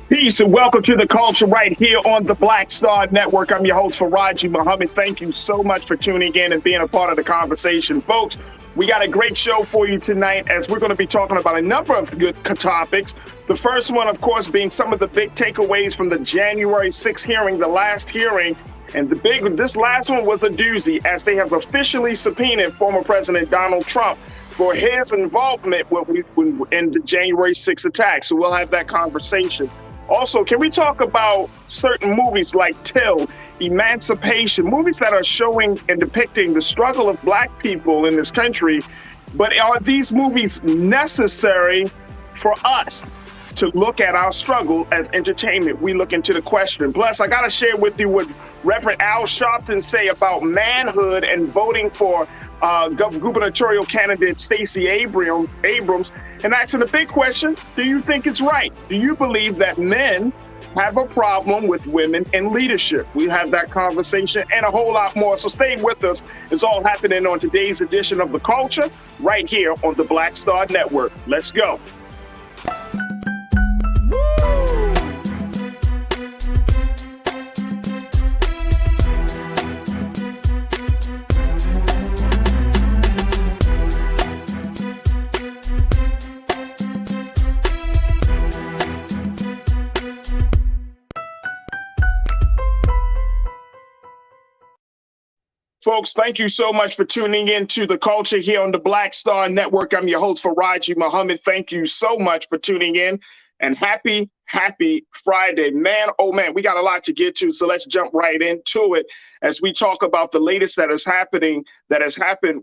Peace and welcome to the culture right here on the Black Star Network. I'm your host, Faraji Muhammad. Thank you so much for tuning in and being a part of the conversation. Folks, we got a great show for you tonight as we're going to be talking about a number of good topics. The first one, of course, being some of the big takeaways from the January 6th hearing, the last hearing. And this last one was a doozy as they have officially subpoenaed former President Donald Trump for his involvement in the January 6th attack. So we'll have that conversation. Also, can we talk about certain movies like Till, Emancipation, movies that are showing and depicting the struggle of Black people in this country, but are these movies necessary for us to look at our struggle as entertainment? We look into the question. Plus, I got to share with you what Reverend Al Sharpton say about manhood and voting for gubernatorial candidate Stacey Abrams, and asking the big question, do you think it's right? Do you believe that men have a problem with women in leadership? We have that conversation and a whole lot more. So stay with us. It's all happening on today's edition of The Culture right here on the Black Star Network. Let's go. Folks, thank you so much for tuning in to The Culture here on the Black Star Network. I'm your host, Faraji Muhammad. Thank you so much for tuning in, and happy Friday. Man, oh man, we got a lot to get to, so let's jump right into it as we talk about the latest that has happened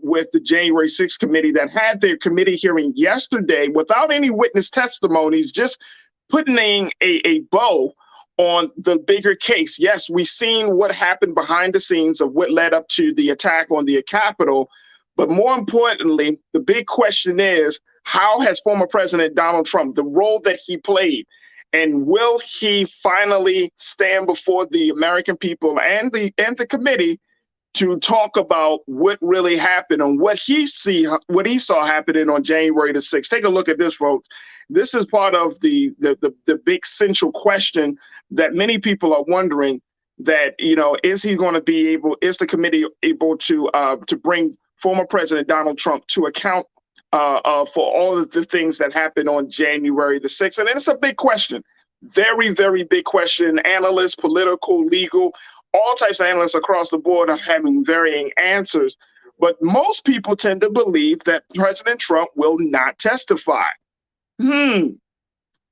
with the January 6th committee that had their committee hearing yesterday without any witness testimonies, just putting a bow on the bigger case. Yes, we've seen what happened behind the scenes of what led up to the attack on the Capitol. But more importantly, the big question is, how has former President Donald Trump, the role that he played, and will he finally stand before the American people and the committee to talk about what really happened and what he saw happening on January the 6th. Take a look at this, folks. This is part of the big central question that many people are wondering, that, is the committee able to bring former President Donald Trump to account for all of the things that happened on January the 6th? And it's a big question, very, very big question. Analysts, political, legal, all types of analysts across the board are having varying answers. But most people tend to believe that President Trump will not testify.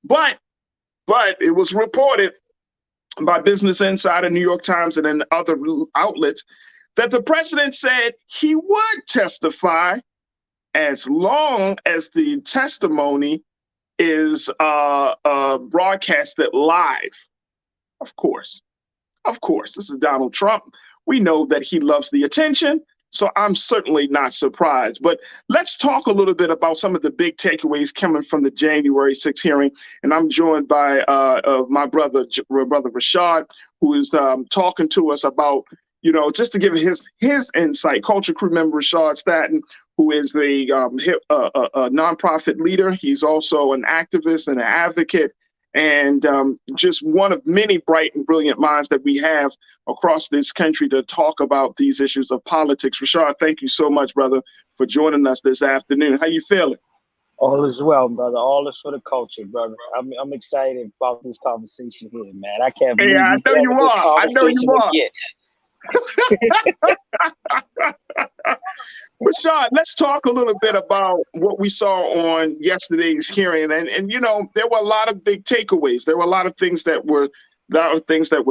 But it was reported by Business Insider, New York Times, and then other outlets that the president said he would testify as long as the testimony is broadcasted live. Of course, this is Donald Trump. We know that he loves the attention, so I'm certainly not surprised. But let's talk a little bit about some of the big takeaways coming from the January 6th hearing. And I'm joined by my brother Rashad, who is talking to us about, just to give his insight. Culture crew member Rashad Staten, who is a nonprofit leader. He's also an activist and an advocate, and just one of many bright and brilliant minds that we have across this country to talk about these issues of politics. Rashad, thank you so much, brother, for joining us this afternoon. How you feeling? All is well, brother. All is for the culture, brother. I'm excited about this conversation here, man. I can't believe I know you are. I know you are. Rashad, let's talk a little bit about what we saw on yesterday's hearing, and there were a lot of big takeaways. There were a lot of things that were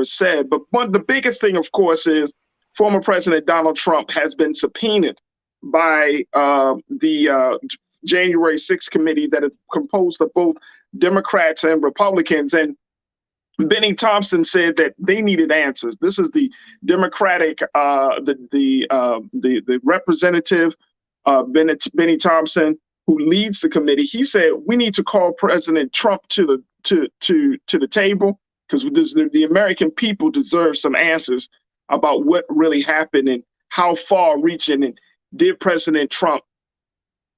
said, but one of the biggest thing, of course, is former President Donald Trump has been subpoenaed by the January 6th committee that is composed of both Democrats and Republicans, and Benny Thompson said that they needed answers. This is the Democratic, the representative, Benny Thompson, who leads the committee. He said we need to call President Trump to the table, because the American people deserve some answers about what really happened and how far-reaching, and did President Trump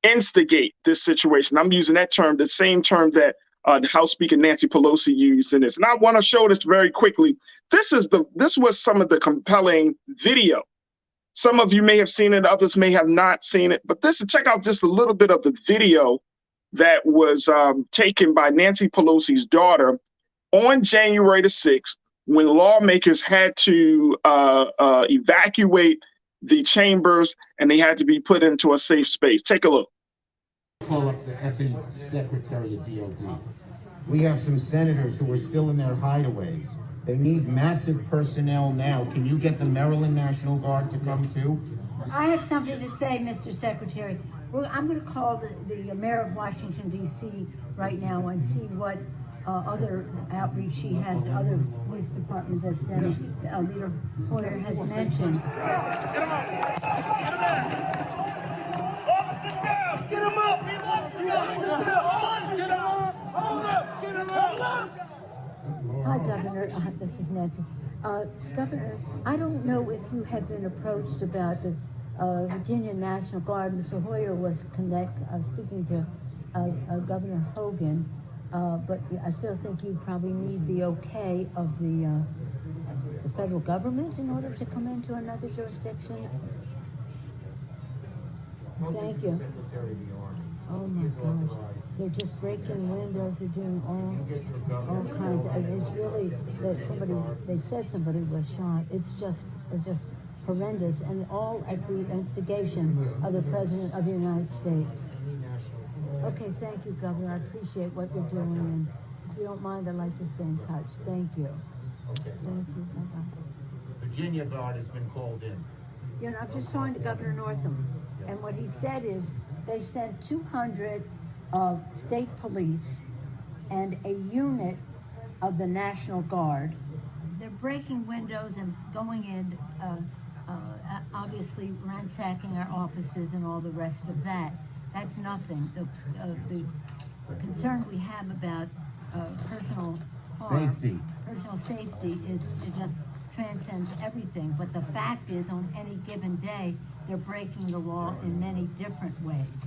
instigate this situation? I'm using that term, the same term that the House Speaker Nancy Pelosi used in this. And I want to show this very quickly. This was some of the compelling video. Some of you may have seen it, others may have not seen it, but check out just a little bit of the video that was taken by Nancy Pelosi's daughter on January the 6th, when lawmakers had to evacuate the chambers and they had to be put into a safe space. Take a look. Call up the effing Secretary of DOD. We have some senators who are still in their hideaways. They need massive personnel now. Can you get the Maryland National Guard to come too? I have something to say, Mr. Secretary. Well, I'm going to call the mayor of Washington, D.C. right now and see what other outreach she has to other police departments, as Leader Hoyer has mentioned. Get him up! Officer down! Get him up! Get him up! Hi, Governor. This is Nancy. Governor, I don't know if you have been approached about the Virginia National Guard. Mr. Hoyer was speaking to Governor Hogan, but I still think you probably need the okay of the federal government in order to come into another jurisdiction. Thank you. Oh my gosh, they're just breaking windows, they're doing all kinds of, it's really, they said somebody was shot. It's just horrendous, and all at the instigation of the President of the United States. Okay, thank you, Governor. I appreciate what you're doing, and if you don't mind, I'd like to stay in touch. Thank you. Okay. Thank you. Bye-bye. Virginia Guard has been called in. You know, I'm just talking to Governor Northam, and what he said is they sent 200 state police and a unit of the National Guard. They're breaking windows and going in, obviously ransacking our offices and all the rest of that. That's nothing. The concern we have about personal harm, personal safety is it just transcends everything. But the fact is, on any given day, they're breaking the law in many different ways.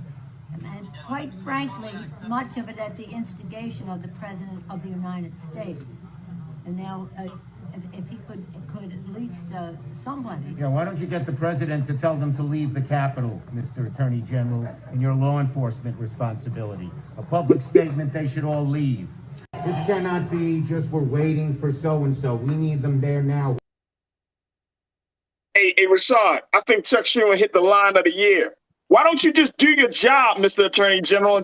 And quite frankly, much of it at the instigation of the President of the United States. And now, if he could at least somebody. Yeah, why don't you get the President to tell them to leave the Capitol, Mr. Attorney General, in your law enforcement responsibility. A public statement, they should all leave. This cannot be just we're waiting for so-and-so. We need them there now. Hey, Rashad, I think Chuck Schumer hit the line of the year. Why don't you just do your job, Mr. Attorney General?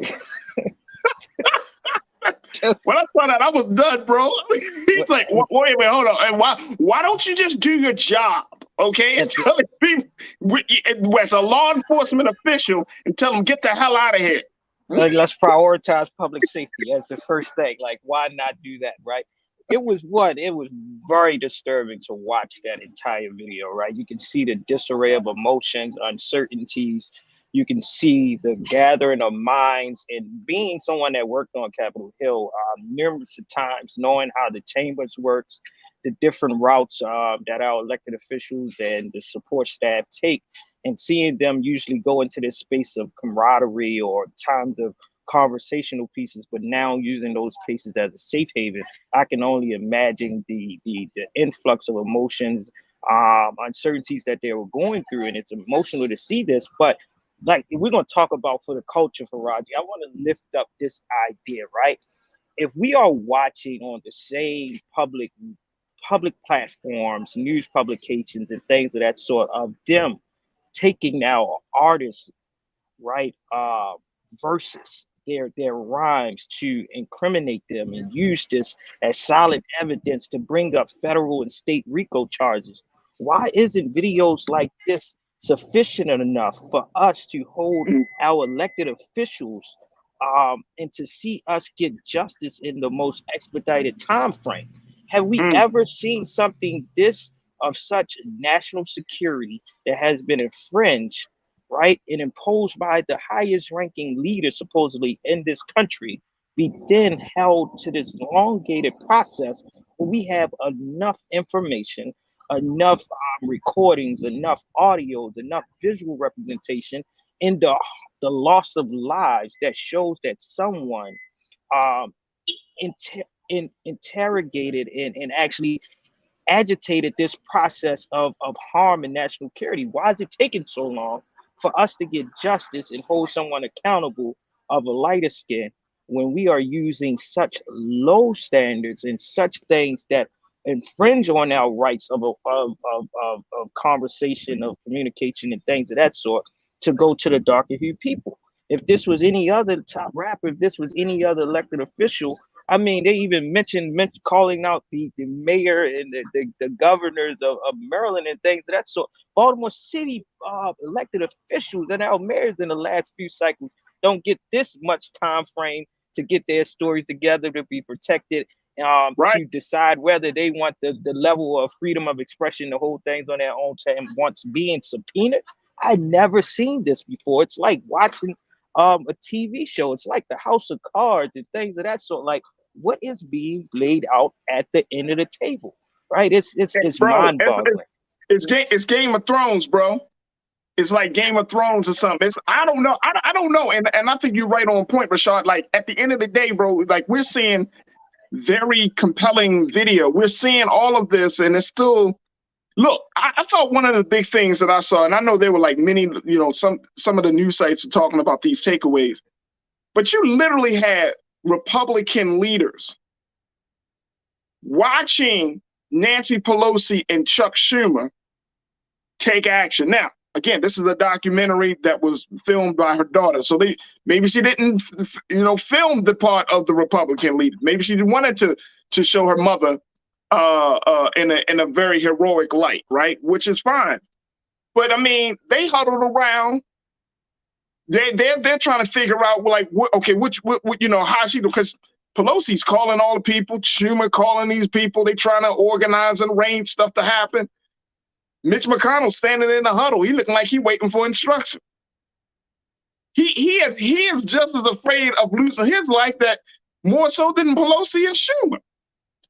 When I saw that, I was done, bro. He's like, wait a minute, hold on. And why don't you just do your job, okay? And tell people, as a law enforcement official, and tell them, get the hell out of here. Like, let's prioritize public safety as the first thing. Like, why not do that, right? It was very disturbing to watch that entire video, right? You can see the disarray of emotions, uncertainties. You can see the gathering of minds, and being someone that worked on Capitol Hill numerous times, knowing how the chambers works, the different routes that our elected officials and the support staff take, and seeing them usually go into this space of camaraderie or times of conversational pieces, but now using those spaces as a safe haven. I can only imagine the influx of emotions, uncertainties that they were going through, and it's emotional to see this. But like, we're going to talk about for the culture, for Raji, I want to lift up this idea, right? If we are watching on the same public platforms, news publications, and things of that sort, of them taking now artists, right, verses, their rhymes, to incriminate them and use this as solid evidence to bring up federal and state RICO charges. Why isn't videos like this sufficient enough for us to hold our elected officials and to see us get justice in the most expedited time frame? Have we ever seen something this of such national security that has been infringed, right, and imposed by the highest ranking leader supposedly in this country, be then held to this elongated process where we have enough information, enough recordings, enough audios, enough visual representation, in the loss of lives that shows that someone interrogated and actually agitated this process of harm and national security? Why is it taking so long for us to get justice and hold someone accountable of a lighter skin when we are using such low standards and such things that infringe on our rights of conversation, of communication, and things of that sort to go to the darker hue people? If this was any other top rapper, if this was any other elected official, I mean, they even mentioned calling out the mayor and the governors of Maryland and things of that sort. Baltimore City elected officials and our mayors in the last few cycles don't get this much time frame to get their stories together, to be protected, to decide whether they want the level of freedom of expression to hold things on their own time once being subpoenaed. I'd never seen this before. It's like watching a TV show. It's like the House of Cards and things of that sort. Like, what is being laid out at the end of the table, right? It's Bro, mind-boggling. It's Game of Thrones, bro. It's like Game of Thrones or something. I don't know. I don't know. And I think you're right on point, Rashad. Like, at the end of the day, bro, like, we're seeing very compelling video. We're seeing all of this, and it's still, look, I thought one of the big things that I saw, and I know there were like many, you know, some of the news sites are talking about these takeaways, but you literally had Republican leaders watching Nancy Pelosi and Chuck Schumer take action. Now, again, this is a documentary that was filmed by her daughter. So maybe she didn't, you know, film the part of the Republican leader. Maybe she wanted to show her mother in a very heroic light, right? Which is fine. But I mean, they huddled around. They're trying to figure out, like, which you know, how she, because Pelosi's calling all the people, Schumer calling these people. They trying to organize and arrange stuff to happen. Mitch McConnell standing in the huddle. He looking like he waiting for instruction. He is just as afraid of losing his life, that more so than Pelosi and Schumer.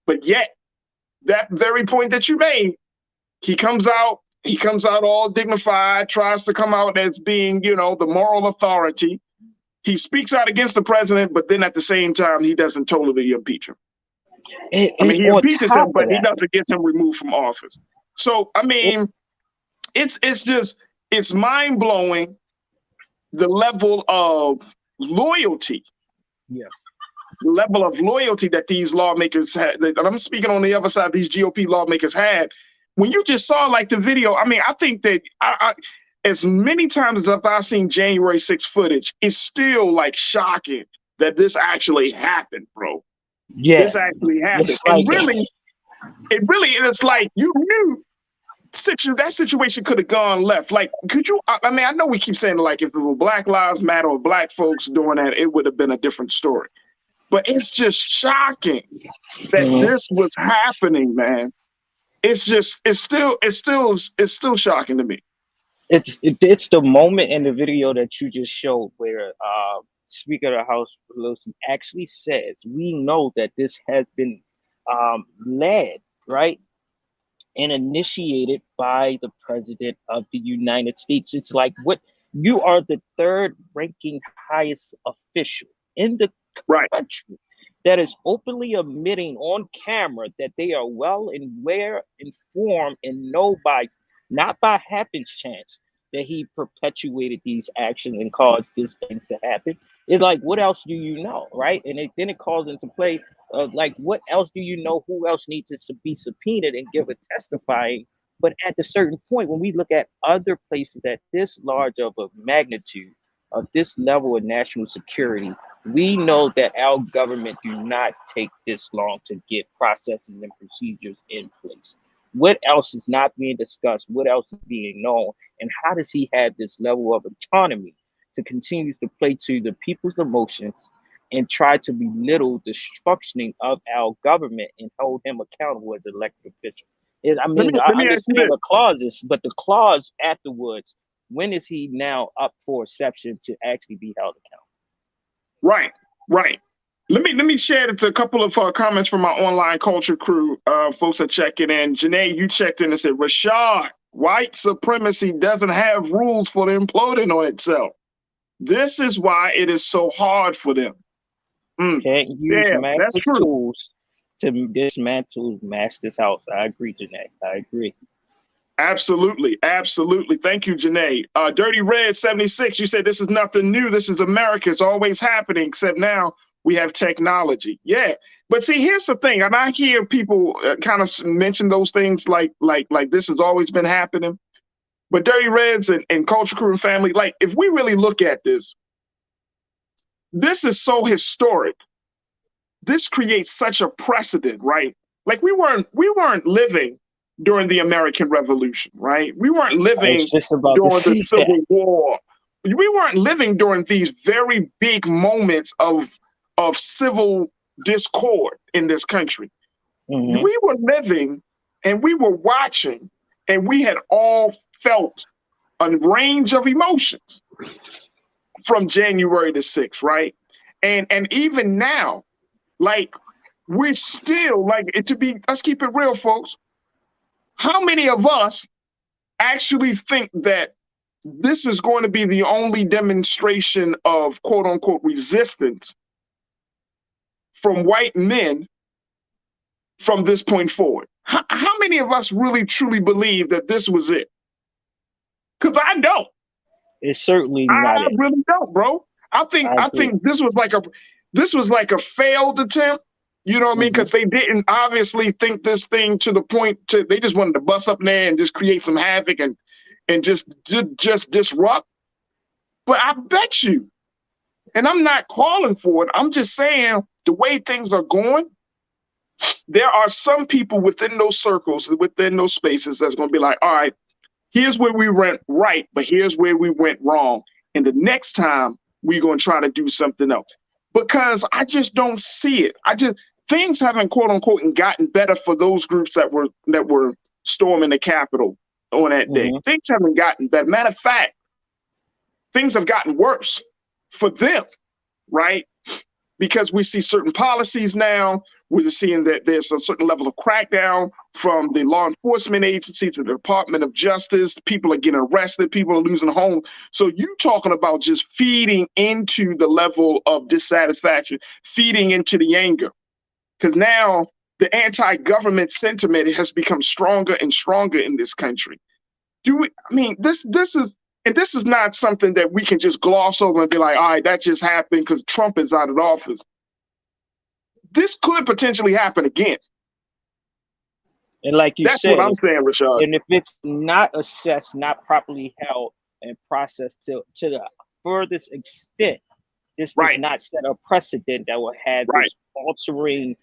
But yet, that very point that you made, he comes out all dignified, tries to come out as being, you know, the moral authority. He speaks out against the president, but then at the same time, he doesn't totally impeach him. I mean, he impeaches him, but he doesn't get him removed from office. So, I mean, it's mind-blowing, the level of loyalty. Yeah. The level of loyalty that these lawmakers had, and I'm speaking on the other side, these GOP lawmakers had. When you just saw like the video, I mean, I think that I as many times as I've seen January 6th footage, it's still like shocking that this actually happened, bro. Yeah. This actually happened. Like, and really, it's like you knew that situation could have gone left. Like, could you, I mean, I know we keep saying, like, if it were Black Lives Matter or Black folks doing that, it would have been a different story. But it's just shocking that this was happening, man. It's still shocking to me. It's the moment in the video that you just showed where Speaker of the House Pelosi actually says, we know that this has been led, right, and initiated by the President of the United States. It's like, what, you are the third ranking highest official in the country that is openly admitting on camera that they are well and well informed and know by, not by happenstance, that he perpetuated these actions and caused these things to happen. It's like, what else do you know, right? And then it calls into play, like, what else do you know? Who else needs to be subpoenaed and give a testifying? But at a certain point, when we look at other places at this large of a magnitude, of this level of national security, we know that our government do not take this long to get processes and procedures in place. What else is not being discussed? What else is being known? And how does he have this level of autonomy to continue to play to the people's emotions and try to belittle the functioning of our government and hold him accountable as an elected official? I mean, I understand the clauses, but the clause afterwards, when is he now up for exception to actually be held accountable? Right. Let me share a couple of comments from my online culture crew. Folks are checking in. Janae, you checked in and said, Rashad, white supremacy doesn't have rules for imploding on itself. This is why it is so hard for them. Can't use Yeah, that's master's true. tools to dismantle master's house. I agree, Janae. I agree. Absolutely. Absolutely. Thank you, Janae. Dirty Red 76, you said this is nothing new. This is America. It's always happening, except now we have technology. Yeah. But see, here's the thing. And I hear people kind of mention those things like this has always been happening. But Dirty Reds and Culture Crew and family, like if we really look at this, this is so historic. This creates such a precedent, right? Like we weren't living during the American Revolution, right? We weren't I was living just about to during the see that. Civil War. We weren't living during these very big moments of civil discord in this country. Mhm. We were living and we were watching, and we had all felt a range of emotions from January the 6th, right? And even now, like we're still like it to be, let's keep it real, folks. How many of us actually think that this is going to be the only demonstration of quote unquote resistance from white men from this point forward? How many of us really truly believe that this was it? Because I don't. It's certainly I not it. really don't, bro. I I agree. think this was like a failed attempt. You know what I mean? Mhm. Because they didn't obviously think this thing to the point they just wanted to bust up in there and just create some havoc and just disrupt. But I bet you, and I'm not calling for it, I'm just saying the way things are going, there are some people within those circles, within those spaces that's going to be like, all right, here's where we went right, but here's where we went wrong. And the next time we're going to try to do something else. Because I just don't see it. Things haven't quote unquote gotten better for those groups that were storming the Capitol on that day. Mhm. Things haven't gotten better. Matter of fact, things have gotten worse for them, right? Because we see certain policies now. We're seeing that there's a certain level of crackdown from the law enforcement agencies to the Department of Justice. People are getting arrested. People are losing homes. So you talking about just feeding into the level of dissatisfaction, feeding into the anger. Because now the anti-government sentiment has become stronger and stronger in this country. This is not something that we can just gloss over and be like, all right, that just happened because Trump is out of office. This could potentially happen again. And like you That's said, what I'm saying, Rashad. and if it's not assessed, not properly held and processed to the furthest extent, this does Right. not set a precedent that will have Right. this altering,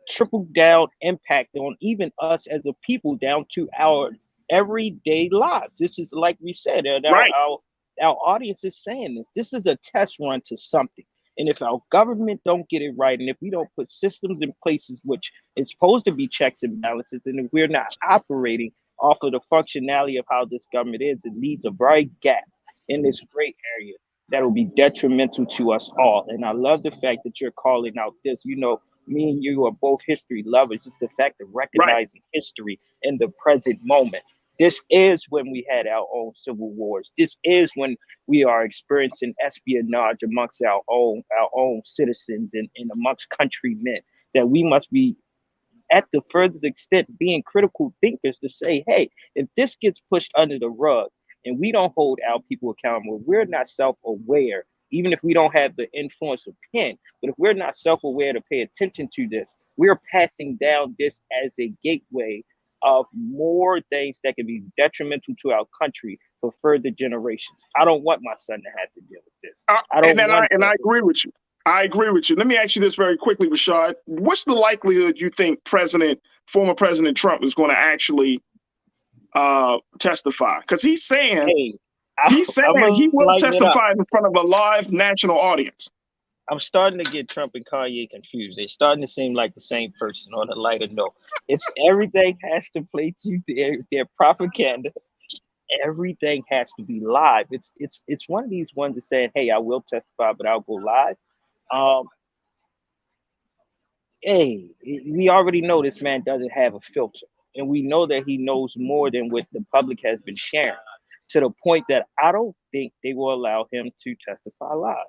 trickle down impact on even us as a people down to our everyday lives. This is like we said, and Right. our audience is saying this. This is a test run to something. And if our government don't get it right, and if we don't put systems in places which is supposed to be checks and balances, and if we're not operating off of the functionality of how this government is, it leaves a very gap in this gray area that will be detrimental to us all. And I love the fact that you're calling out this. You know, me and you are both history lovers. It's the fact of recognizing history in the present moment. This is when we had our own civil wars. This is when we are experiencing espionage amongst our own citizens and amongst countrymen. That we must be at the furthest extent being critical thinkers to say, hey, if this gets pushed under the rug and we don't hold our people accountable, we're not self-aware, even if we don't have the influence of pen, but if we're not self-aware to pay attention to this, we're passing down this as a gateway of more things that can be detrimental to our country for further generations. I don't want my son to have to deal with this. I don't want I agree with you. I agree with you. Let me ask you this very quickly, Rashad. What's the likelihood you think former President Trump is going to actually testify? Because he's saying Hey, he will lighten it up. testify in front of a live national audience. I'm starting to get Trump and Kanye confused. They're starting to seem like the same person on a lighter note. It's everything has to play to their propaganda. Everything has to be live. It's one of these ones that saying, "Hey, I will testify, but I'll go live." Hey, we already know this man doesn't have a filter, and we know that he knows more than what the public has been sharing. To the point that I don't think they will allow him to testify live.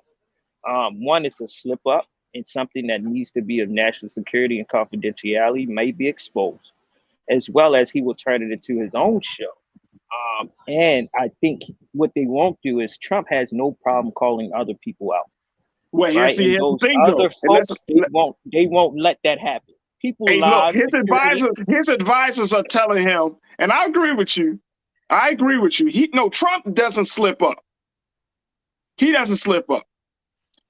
One is a slip up and something that needs to be of national security and confidentiality may be exposed, as well as he will turn it into his own show. And I think what they won't do is Trump has no problem calling other people out, Well, right? And here's the those thing other though. And let's, folks, they won't let that happen. People hey, look, lives, security. his advisors are telling him, and I agree with you. I agree with you. Trump doesn't slip up. He doesn't slip up.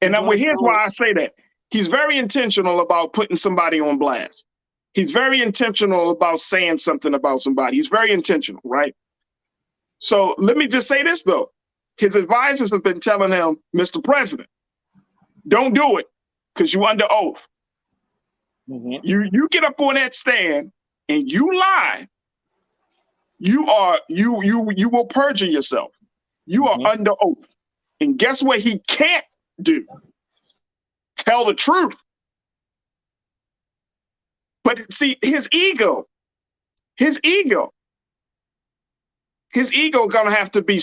And He's now, well, gonna here's do why it. I say that. He's very intentional about putting somebody on blast. He's very intentional about saying something about somebody. He's very intentional, right? So let me just say this, though. His advisors have been telling him, Mr. President, don't do it because you're under oath. Mhm. You get up on that stand and you lie, you will perjure yourself. You are Mhm. under oath. And guess what he can't do? Tell the truth. But see, his ego gonna have to be,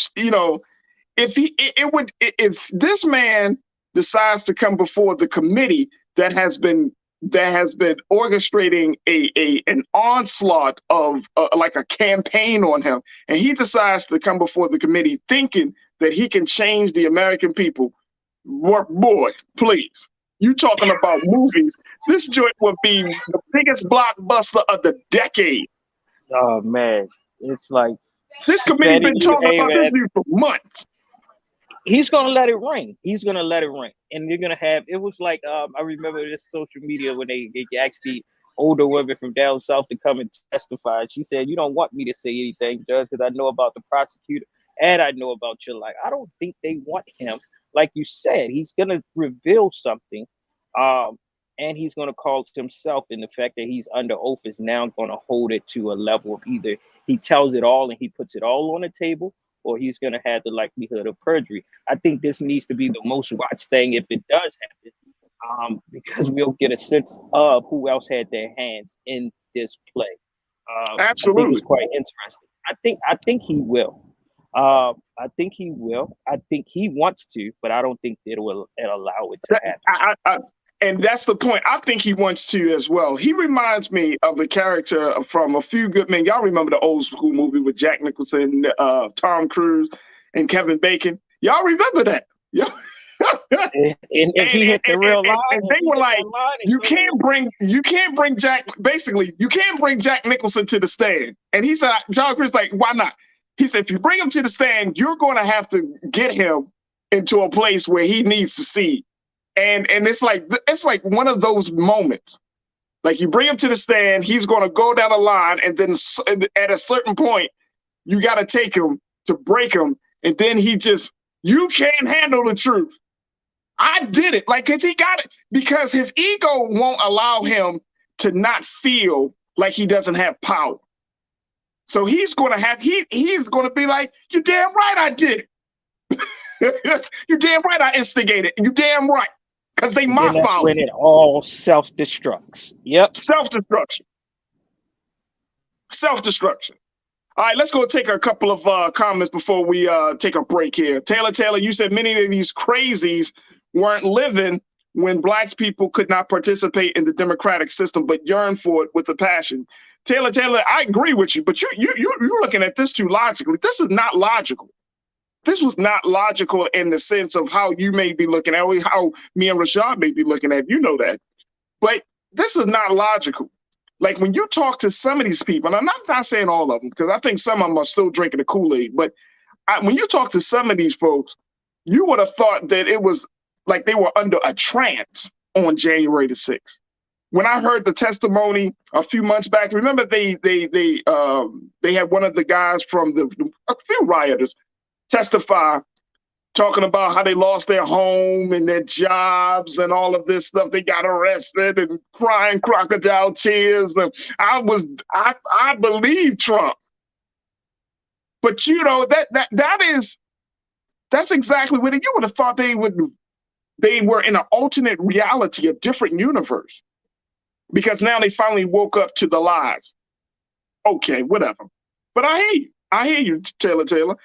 if this man decides to come before the committee that has been orchestrating an onslaught of like a campaign on him, and he decides to come before the committee thinking that he can change the American people, boy, please. You talking about movies? This joint would be the biggest blockbuster of the decade. Oh man, it's like This committee Betty, been talking about this dude for months. he's gonna let it ring. He's gonna let it ring, and you're gonna have. It was like I remember this social media when they asked the older women from down south to come and testify. She said, "You don't want me to say anything, Judge, because I know about the prosecutor and I know about your life." I don't think they want him. Like you said, he's gonna reveal something, um, and he's gonna call himself. And the fact that he's under oath is now gonna hold it to a level of either he tells it all and he puts it all on the table, or he's going to have the likelihood of perjury. I think this needs to be the most watched thing if it does happen, because we'll get a sense of who else had their hands in this play. I think it's Absolutely. quite interesting. I think he will. I think he will. I think he wants to, but I don't think it will allow it to happen. And that's the point. I think he wants to as well. He reminds me of the character from A Few Good Men. Y'all remember the old school movie with Jack Nicholson, Tom Cruise, and Kevin Bacon? Y'all remember that? And if he hit the real line, and they were like, you can't bring Jack Nicholson to the stand. And he said, Tom Cruise, like, why not? He said, if you bring him to the stand, you're going to have to get him into a place where he needs to see. And it's like one of those moments. Like you bring him to the stand, he's going to go down the line, and then at a certain point, you got to take him to break him, and then you can't handle the truth. I did it, like, cause he got it, because his ego won't allow him to not feel like he doesn't have power. So he's going to be like, you're damn right I did it. You're damn right I instigated. You damn right. Because they my that's fault. when it all self-destructs. Yep. Self-destruction. Self-destruction. All right, let's go take a couple of comments before we take a break here. Taylor, you said many of these crazies weren't living when Black people could not participate in the democratic system, but yearn for it with a passion. Taylor, I agree with you, but you're looking at this too logically. This is not logical. This was not logical in the sense of how you may be looking at it, how me and Rashad may be looking at it. You know that. But this is not logical. Like when you talk to some of these people, and I'm not saying all of them, because I think some of them are still drinking the Kool-Aid, but when you talk to some of these folks, you would have thought that it was like they were under a trance on January the 6th. When I heard the testimony a few months back, remember they had one of the guys from a few rioters testify, talking about how they lost their home and their jobs and all of this stuff. They got arrested and crying crocodile tears. And I believe Trump, but that's exactly what you would have thought they were in an alternate reality, a different universe, because now they finally woke up to the lies. Okay, whatever. But I hear you, Taylor.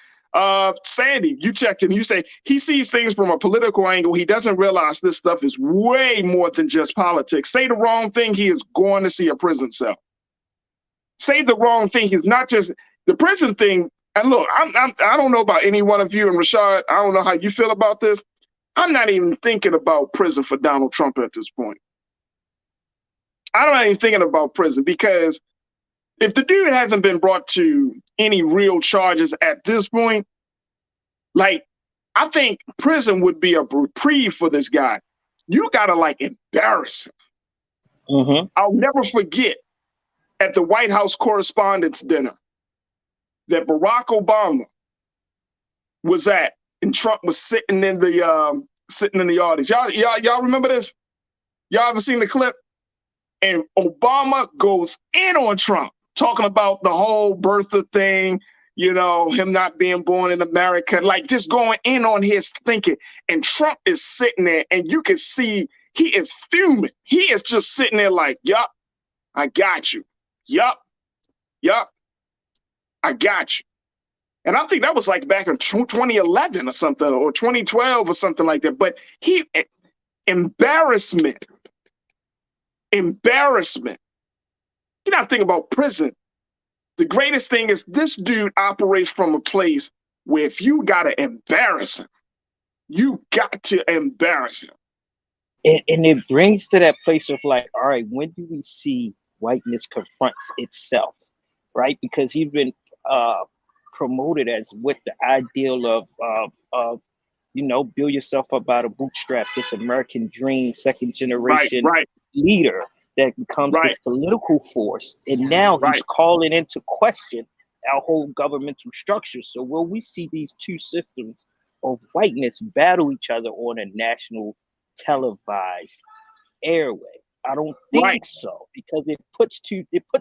Sandy, you checked in. You say he sees things from a political angle. He doesn't realize this stuff is way more than just politics. Say the wrong thing, he is going to see a prison cell. Say the wrong thing, he's not just the prison thing. And look, I don't know about any one of you, and Rashad, I don't know how you feel about this. I'm not even thinking about prison for Donald Trump at this point. I'm not even thinking about prison, because if the dude hasn't been brought to any real charges at this point, like, I think prison would be a reprieve for this guy. You gotta like embarrass him. Mm-hmm. I'll never forget at the White House Correspondents' Dinner that Barack Obama was at, and Trump was sitting in the audience. Y'all remember this? Y'all ever seen the clip? And Obama goes in on Trump, talking about the whole birther thing, you know, him not being born in America, like just going in on his thinking. And Trump is sitting there, and you can see he is fuming. He is just sitting there like, yup, I got you. Yup, I got you. And I think that was like back in 2011 or something, or 2012 or something like that. But embarrassment. You're not thinking about prison. The greatest thing is this dude operates from a place where if you got to embarrass him, you got to embarrass him. And it brings to that place of like, all right, when do we see whiteness confronts itself, right? Because he's been promoted as with the ideal of you know, build yourself up out of bootstrap, this American dream, second generation leader that becomes this political force. And now he's calling into question our whole governmental structure. So will we see these two systems of whiteness battle each other on a national televised airway? I don't think so, because it puts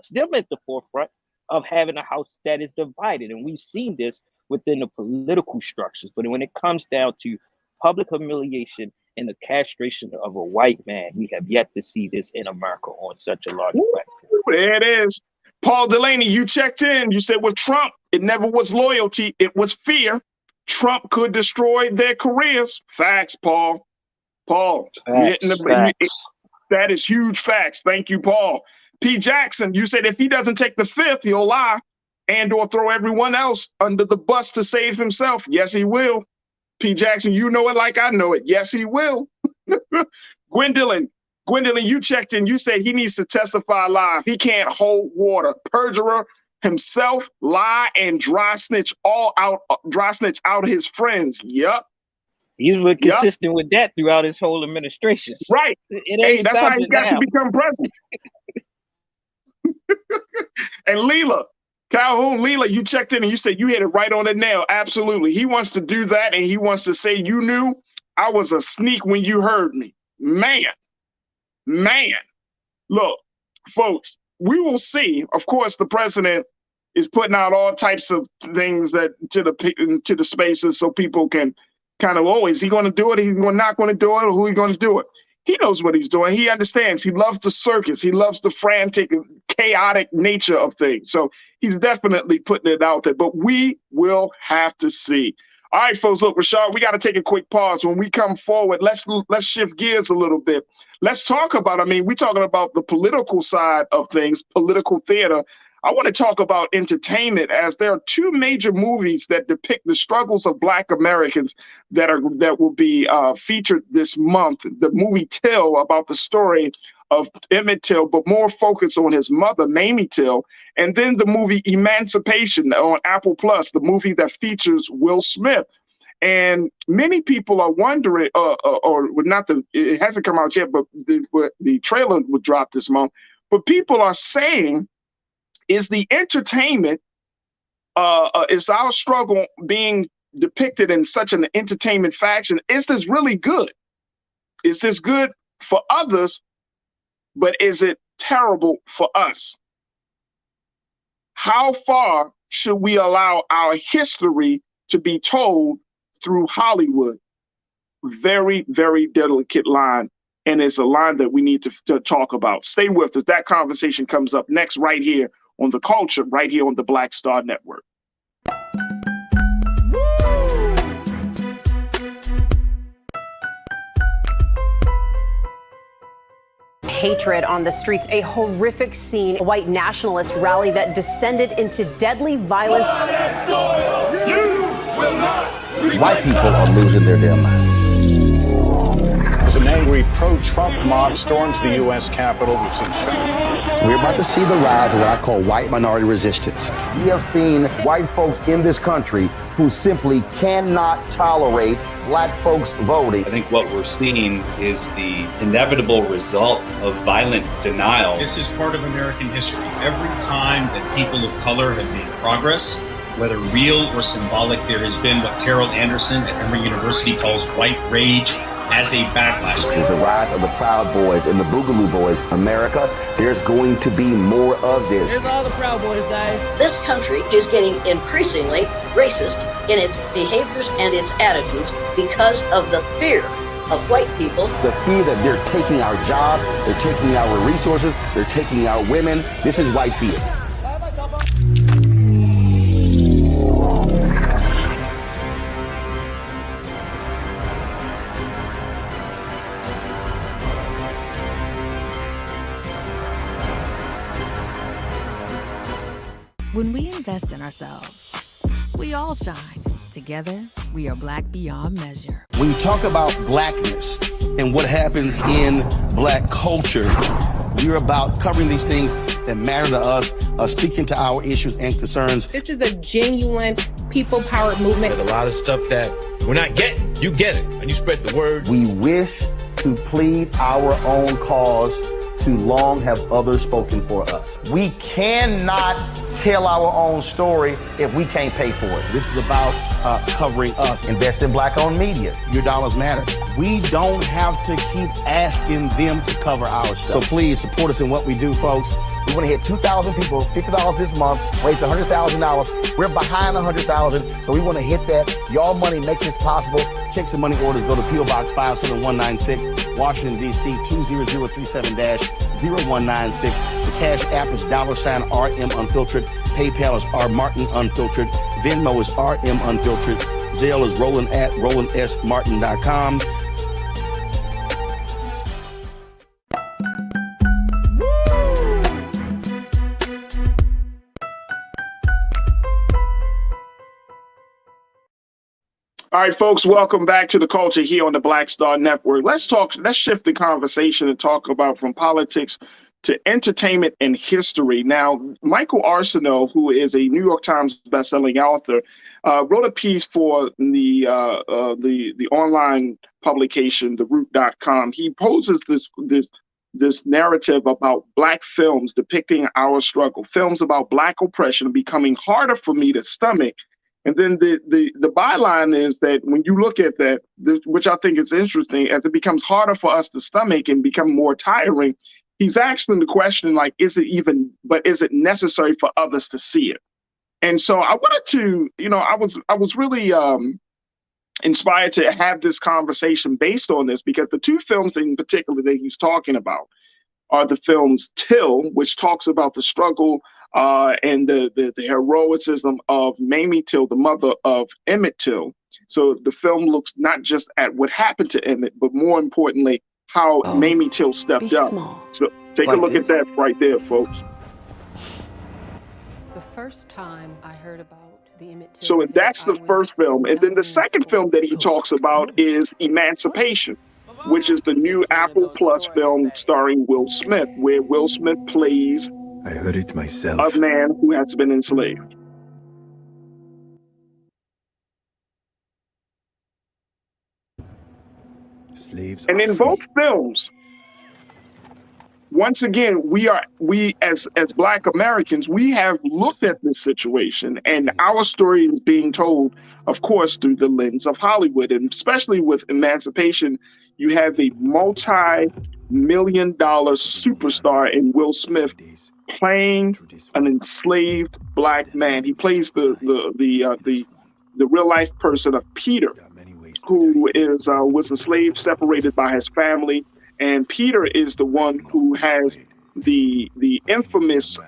them at the forefront of having a house that is divided. And we've seen this within the political structures. But when it comes down to public humiliation and the castration of a white man, we have yet to see this in America on such a large platform. There it is. Paul Delaney, you checked in. You said with Trump, it never was loyalty, it was fear. Trump could destroy their careers. Facts, Paul. That is huge facts. Thank you, Paul. P. Jackson, you said if he doesn't take the fifth, he'll lie and or throw everyone else under the bus to save himself. Yes, he will. P. Jackson, you know it like I know it. Yes, he will. Gwendolyn, you checked in. You said he needs to testify live. He can't hold water. Perjurer himself, lie and dry snitch out his friends. Yup. He was consistent with that throughout his whole administration. Right. Hey, that's how he got to become president. And Calhoun, you checked in and you said you hit it right on the nail. Absolutely. He wants to do that, and he wants to say, you knew I was a sneak when you heard me. Man. Look, folks, we will see. Of course, the president is putting out all types of things that to the spaces so people can kind of, is he going to do it? He's not going to do it, or who is going to do it? He knows what he's doing. He understands. He loves the circus. He loves the frantic, chaotic nature of things. So he's definitely putting it out there, but we will have to see. All right, folks, look, Rashad, we got to take a quick pause. When we come forward, let's shift gears a little bit. Let's talk about, we're talking about the political side of things, political theater. I want to talk about entertainment, as there are two major movies that depict the struggles of Black Americans that will be featured this month. The movie Till, about the story of Emmett Till, but more focused on his mother, Mamie Till, and then the movie Emancipation on Apple Plus, the movie that features Will Smith. And many people are wondering, it hasn't come out yet, but the trailer will drop this month. But people are saying, is the entertainment, is our struggle being depicted in such an entertainment fashion? Is this really good? Is this good for others, but is it terrible for us? How far should we allow our history to be told through Hollywood? Very, very delicate line. And it's a line that we need to talk about. Stay with us. That conversation comes up next right here on The Culture, right here on the Black Star Network. Woo! hatred on the streets. A horrific scene, a white nationalist rally that descended into deadly violence. White people are losing their damn minds. An angry pro-Trump mob storms the U.S. Capitol. We've seen We're about to see the rise of what I call white minority resistance. We have seen white folks in this country who simply cannot tolerate black folks voting. I think what we're seeing is the inevitable result of violent denial. This is part of American history. Every time that people of color have made progress, whether real or symbolic, there has been what Carol Anderson at Emory University calls white rage as a backlash. This is the rise of the Proud Boys and the Boogaloo Boys. America, there's going to be more of this. Here's all the Proud Boys, guys. This country is getting increasingly racist in its behaviors and its attitudes because of the fear of white people. The fear that they're taking our jobs, they're taking our resources, they're taking our women. This is white fear. When we invest in ourselves, we all shine. Together, we are black beyond measure. When you talk about blackness and what happens in black culture, we're about covering these things that matter to us, speaking to our issues and concerns. This is a genuine people-powered movement. There's a lot of stuff that we're not getting. You get it, and you spread the word. We wish to plead our own cause. Too long have others spoken for us. We cannot tell our own story if we can't pay for it. This is about covering us. Invest in black-owned media. Your dollars matter. We don't have to keep asking them to cover our stuff. So please support us in what we do, folks. We want to hit 2,000 people, $50 this month, raise $100,000. We're behind 100,000, so we want to hit that. Y'all money makes this possible. Check some money orders. Go to P.O. Box 57196, Washington, D.C. 20037-0196. The Cash App is $RM Unfiltered. PayPal is R Martin Unfiltered. Venmo is RM Unfiltered. Zelle is Roland at RolandSMartin.com. All right, folks, welcome back to the culture here on the Black Star Network. Let's shift the conversation and talk about from politics to entertainment and history. Now, Michael Arceneaux, who is a New York Times bestselling author, wrote a piece for the online publication, theroot.com. He poses this narrative about Black films depicting our struggle, films about Black oppression becoming harder for me to stomach. And then the byline is that when you look at that, which I think is interesting, as it becomes harder for us to stomach and become more tiring, he's asking the question, like, is it necessary for others to see it? And so I wanted to, I was really inspired to have this conversation based on this, because the two films in particular that he's talking about are the films Till, which talks about the struggle and the heroicism of Mamie Till, the mother of Emmett Till. So the film looks not just at what happened to Emmett, but more importantly, how Mamie Till stepped up. Small. So take a look at that right there, folks. The first time I heard about the Emmett Till. So that's the first film. And then the second film that he talks about is Emancipation, which is the new Apple Plus film starring Will Smith, where Will Smith plays I heard it myself. A man who has been enslaved. Slaves and in both films, once again, we as Black Americans, we have looked at this situation, and our story is being told, of course, through the lens of Hollywood. And especially with Emancipation, you have a multi-million-dollar superstar in Will Smith playing an enslaved Black man. He plays the real life person of Peter, who was a slave separated by his family. And Peter is the one who has the infamous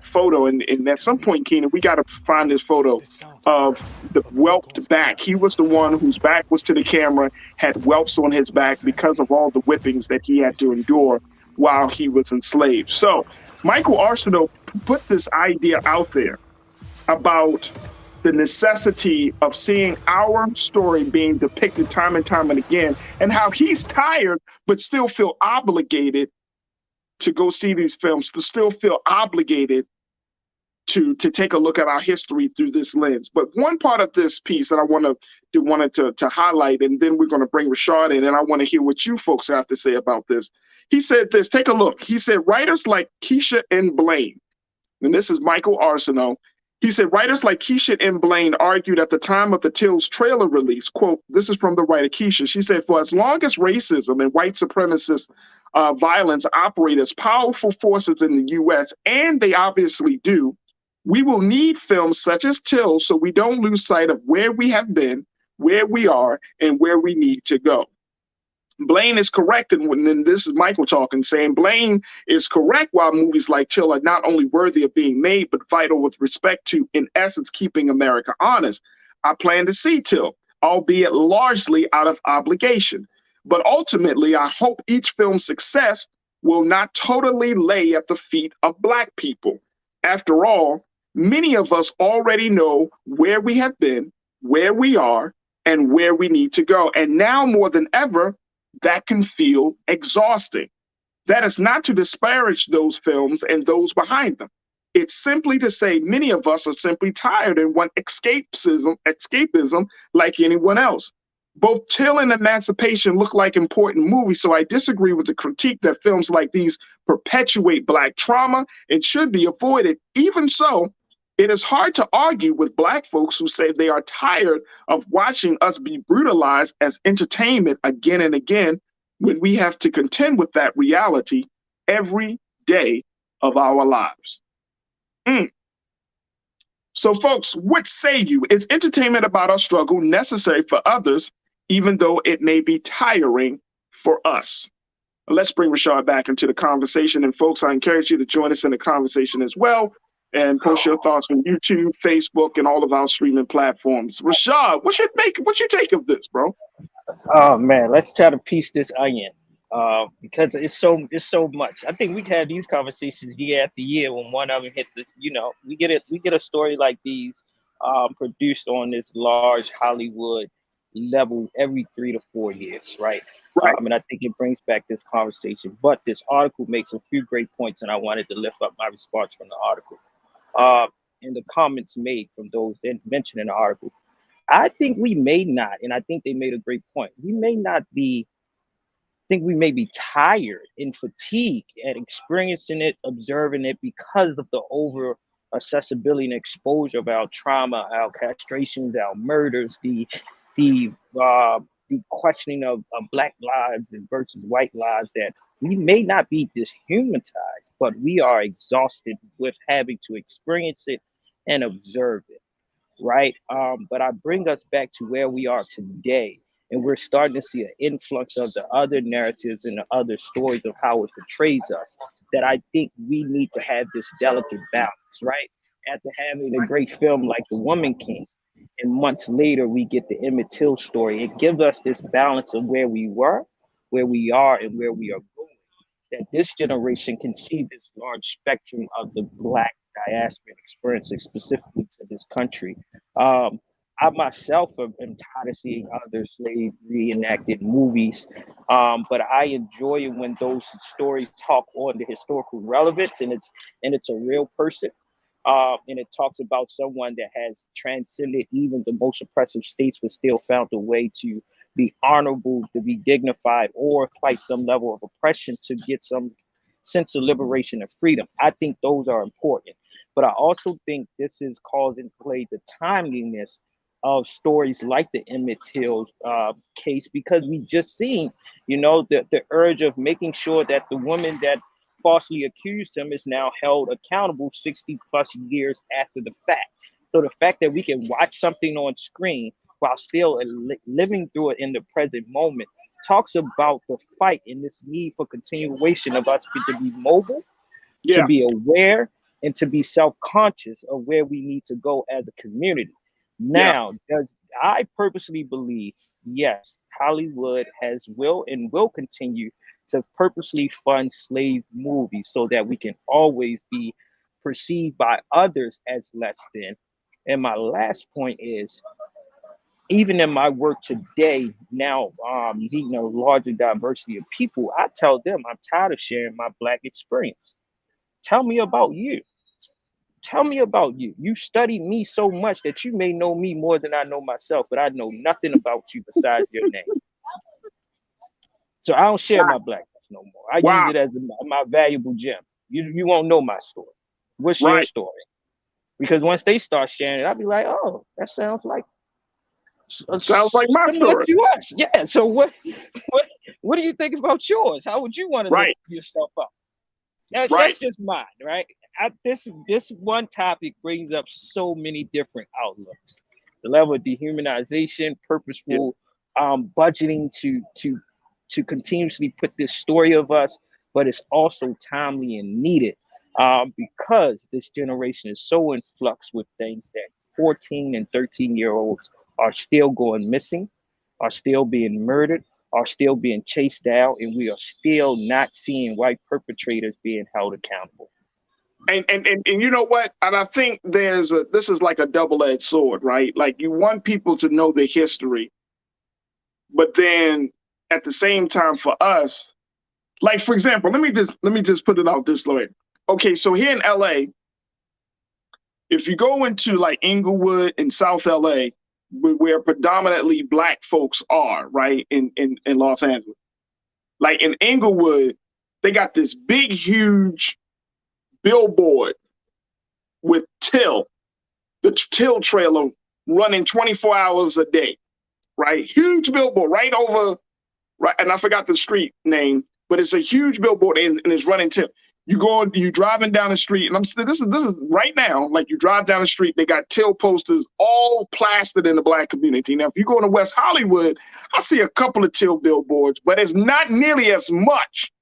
photo. And at some point, Keenan, we got to find this photo of the whelped back. He was the one whose back was to the camera, had whelps on his back because of all the whippings that he had to endure while he was enslaved. So Michael Arceneaux put this idea out there about the necessity of seeing our story being depicted time and time and again, and how he's tired but still feel obligated to go see these films, to still feel obligated to take a look at our history through this lens. But one part of this piece that I wanted to highlight, and then we're going to bring Rashad in, and I want to hear what you folks have to say about this. He said this, take a look. He said, writers like Keisha and Blaine, and this is Michael Arceneaux, he said, writers like Keisha and Blaine argued at the time of the Tills trailer release, quote, this is from the writer Keisha, she said, for as long as racism and white supremacist violence operate as powerful forces in the U.S., and they obviously do, we will need films such as Tills so we don't lose sight of where we have been, where we are, and where we need to go. Blaine is correct, and this is Michael talking, saying Blaine is correct while movies like Till are not only worthy of being made, but vital with respect to, in essence, keeping America honest. I plan to see Till, albeit largely out of obligation. But ultimately, I hope each film's success will not totally lay at the feet of Black people. After all, many of us already know where we have been, where we are, and where we need to go. And now more than ever, that can feel exhausting. That is not to disparage those films and those behind them. It's simply to say many of us are simply tired and want escapism like anyone else. Both Till and Emancipation look like important movies, so I disagree with the critique that films like these perpetuate Black trauma and should be avoided. Even so, it is hard to argue with Black folks who say they are tired of watching us be brutalized as entertainment again and again when we have to contend with that reality every day of our lives. So folks, what say you? Is entertainment about our struggle necessary for others, even though it may be tiring for us? Let's bring Rashad back into the conversation. And folks, I encourage you to join us in the conversation as well, and post your thoughts on YouTube, Facebook, and all of our streaming platforms. Rashad, what you take of this, bro? Oh man, let's try to piece this onion, because it's so much. I think we've had these conversations year after year. When one of them hit the, we get a story like these produced on this large Hollywood level every 3 to 4 years, right? And I think it brings back this conversation. But this article makes a few great points, and I wanted to lift up my response from the article. And the comments made from those mentioned in the article. I think we may not, and I think they made a great point. We may be tired and fatigued at experiencing it, observing it because of the over accessibility and exposure of our trauma, our castrations, our murders, the questioning of Black lives versus white lives, that we may not be dehumanized, but we are exhausted with having to experience it and observe it, right? But I bring us back to where we are today, and we're starting to see an influx of the other narratives and the other stories of how it portrays us, that I think we need to have this delicate balance, right? After having a great film like The Woman King, and months later we get the Emmett Till story, it gives us this balance of where we were, where we are, and where we are going, that this generation can see this large spectrum of the Black diaspora experiencing specifically to this country. I myself am tired of seeing other slave reenacted movies, but I enjoy it when those stories talk on the historical relevance, and it's a real person. And it talks about someone that has transcended even the most oppressive states, but still found a way to be honorable, to be dignified, or fight some level of oppression to get some sense of liberation and freedom. I think those are important. But I also think this is calls into play the timeliness of stories like the Emmett Till case, because we just seen, the urge of making sure that the woman that falsely accused him is now held accountable 60 plus years after the fact. So the fact that we can watch something on screen while still living through it in the present moment talks about the fight and this need for continuation of us to be mobile, to be aware, and to be self-conscious of where we need to go as a community. Now, I purposely believe, yes, Hollywood will continue to purposely fund slave movies so that we can always be perceived by others as less than. And my last point is, even in my work today, now meeting a larger diversity of people, I tell them I'm tired of sharing my Black experience. Tell me about you. Tell me about you. You studied me so much that you may know me more than I know myself, but I know nothing about you besides your name. So I don't share my Blackness no more. I use it as my valuable gem. You won't know my story. What's your story? Because once they start sharing it, I'll be like, oh, that sounds like my story. To us. Yeah. So what do you think about yours? How would you want to lift yourself up? That's just mine, right? This one topic brings up so many different outlooks. The level of dehumanization, purposeful budgeting to continuously put this story of us, but it's also timely and needed because this generation is so in flux with things that 14 and 13-year-olds are still going missing, are still being murdered, are still being chased down, and we are still not seeing white perpetrators being held accountable. And you know what? And I think this is like a double-edged sword, right? Like you want people to know the history, but then at the same time for us, like for example, let me just put it out this way. Okay, so here in LA, if you go into like Inglewood in South LA, where predominantly Black folks are, right, in Los Angeles, like in Inglewood, they got this big, huge billboard with the Till trailer running 24 hours a day, right? Huge billboard right over, right, and I forgot the street name, but it's a huge billboard and it's running Till. You driving down the street, and this is right now, like you drive down the street, they got Till posters all plastered in the Black community. Now, if you go to West Hollywood, I see a couple of Till billboards, but it's not nearly as much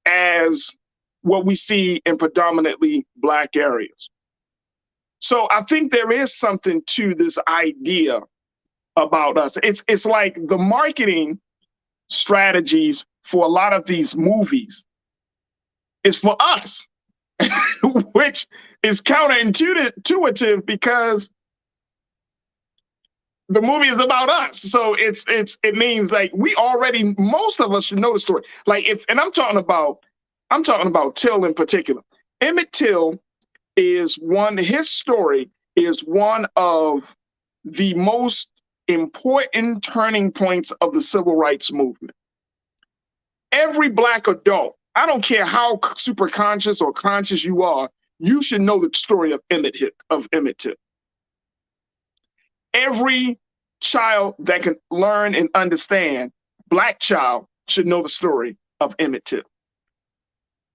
as what we see in predominantly Black areas. So I think there is something to this idea about us. It's like the marketing strategies for a lot of these movies is for us, which is counterintuitive because the movie is about us. So it means like most of us should know the story. Like I'm talking about Till in particular. Emmett Till his story is one of the most important turning points of the civil rights movement. Every Black adult, I don't care how super conscious or conscious you are, you should know the story of Emmett Till. Every child that can learn and understand, Black child, should know the story of Emmett Till.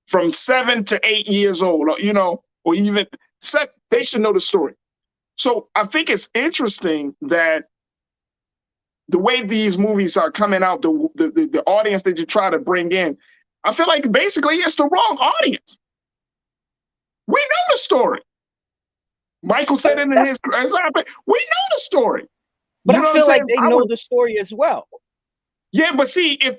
From 7 to 8 years old, or even 7, they should know the story. So I think it's interesting that the way these movies are coming out, the audience that you try to bring in, I feel like basically it's the wrong audience. We know the story. Michael said it in his, we know the story. But I feel like they know the story as well. Yeah, but see, if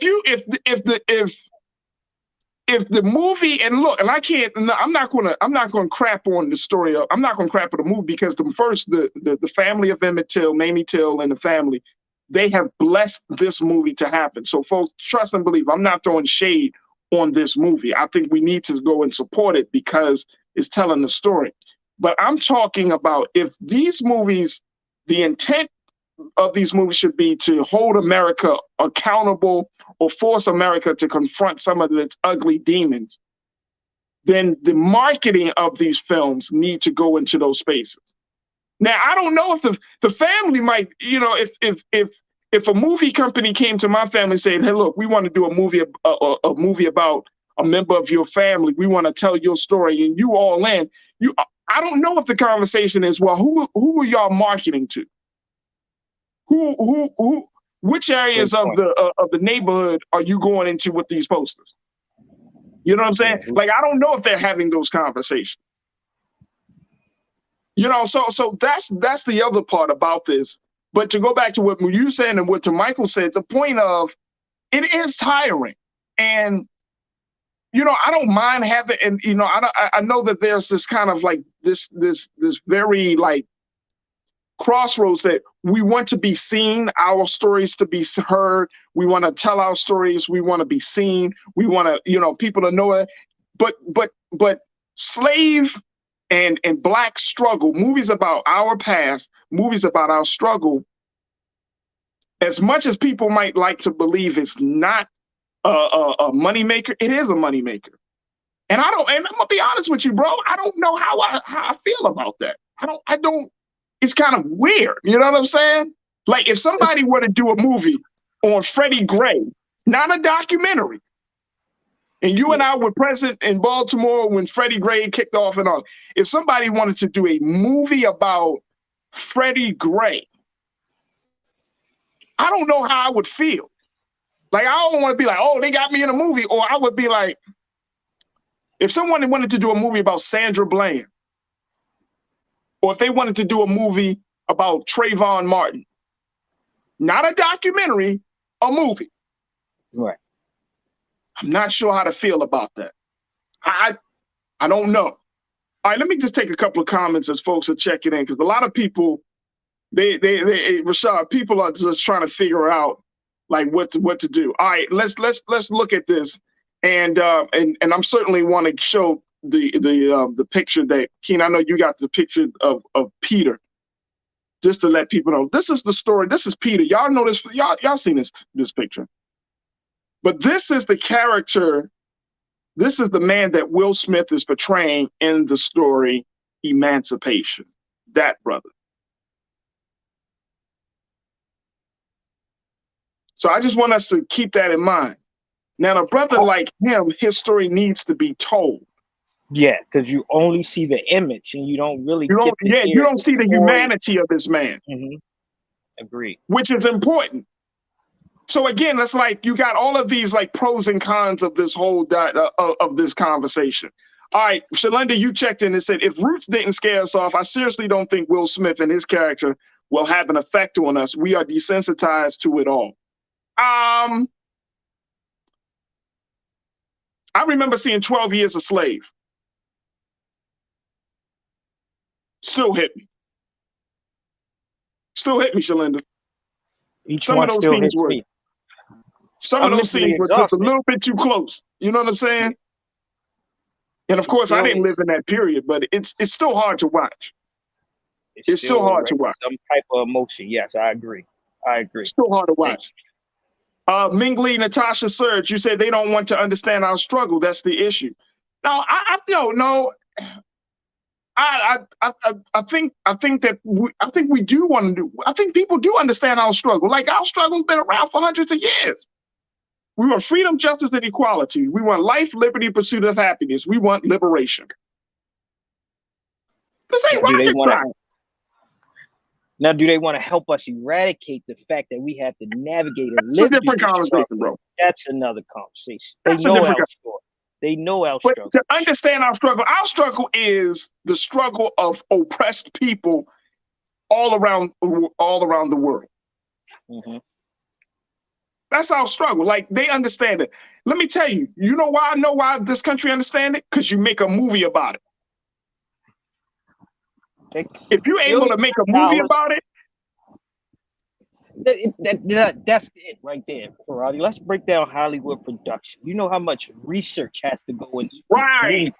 the movie, and look, and I'm not gonna crap on the story I'm not gonna crap on the movie because the family of Emmett Till, Mamie Till, and the family, they have blessed this movie to happen. So folks, trust and believe. I'm not throwing shade on this movie. I think we need to go and support it because it's telling the story. But I'm talking about if these movies, the intent of these movies should be to hold America accountable or force America to confront some of its ugly demons, then the marketing of these films need to go into those spaces. Now, I don't know if the family might, if a movie company came to my family saying, hey, look, we want to do a movie about a member of your family. We want to tell your story and you all in. I don't know if the conversation is, well, who are y'all marketing to? Which areas of the neighborhood are you going into with these posters? You know what I'm saying? Like, I don't know if they're having those conversations. So that's the other part about this. But to go back to what you said and what Michael said, the point of it is tiring. And, I don't mind having, and, I know that there's this kind of like this very like crossroads that we want to be seen, our stories to be heard. We want to tell our stories. We want to be seen. We want to, people to know it. But slave and Black struggle, movies about our past, movies about our struggle, as much as people might like to believe it's not a moneymaker, it is a moneymaker. And I'm gonna be honest with you, bro. I don't know how I feel about that. I don't. It's kind of weird. You know what I'm saying? Like if somebody were to do a movie on Freddie Gray, not a documentary, and you and I were present in Baltimore when Freddie Gray kicked off and all. If somebody wanted to do a movie about Freddie Gray, I don't know how I would feel. Like, I don't want to be like, oh, they got me in a movie. Or I would be like, if someone wanted to do a movie about Sandra Bland, or if they wanted to do a movie about Trayvon Martin, not a documentary, a movie. Right. I'm not sure how to feel about that. I don't know. All right, let me just take a couple of comments as folks are checking in, because a lot of people, Rashad, people are just trying to figure out like what to do. All right, let's look at this, and I'm certainly want to show the picture that Keen. I know you got the picture of Peter, just to let people know this is the story. This is Peter. Y'all know this. Y'all seen this picture, but this is the character. This is the man that Will Smith is portraying in the story Emancipation. That brother. So I just want us to keep that in mind. Now, a brother like him, his story needs to be told. Yeah, because you only see the image and you don't really you don't see the humanity of this man. Mm-hmm. Agreed. Which is important. So again, it's like you got all of these like pros and cons of this whole of this conversation. All right, Shalinda, you checked in and said, if Roots didn't scare us off, I seriously don't think Will Smith and his character will have an effect on us. We are desensitized to it all. I remember seeing 12 Years a Slave. Still hit me. Still hit me, Shalinda. Some of those scenes were. Some of those scenes were just a little bit too close. You know what I'm saying? And of course, I didn't live in that period, but it's still hard to watch. It's still hard to watch. Some type of emotion. Yes, I agree. It's still hard to watch. Ming Lee, Natasha Surge, you said they don't want to understand our struggle. That's the issue. No, I don't know. I think we do want to do. I think people do understand our struggle. Like our struggle's been around for hundreds of years. We want freedom, justice, and equality. We want life, liberty, pursuit of happiness. We want liberation. This ain't rocket science. Now, do they want to help us eradicate the fact that we have to navigate and live? That's a different conversation, bro. That's another conversation. They know our story. They know our struggle. To understand our struggle is the struggle of oppressed people all around the world. Mm-hmm. That's our struggle. Like they understand it. Let me tell you. You know why I know why this country understands it? Because you make a movie about it. If you're able to make a movie about it, that's it right there, Ferrari. Let's break down Hollywood production. You know how much research has to go into right?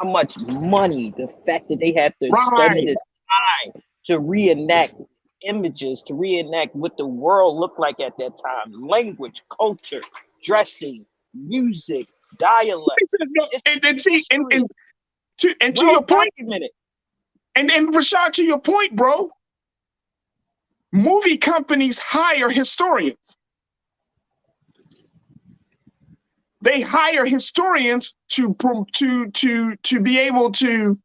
How much money, the fact that they have to study this time to reenact images, to reenact what the world looked like at that time, language, culture, dressing, music, dialect. And to your point, and Rashad, to your point, bro. Movie companies hire historians. They hire historians to be able to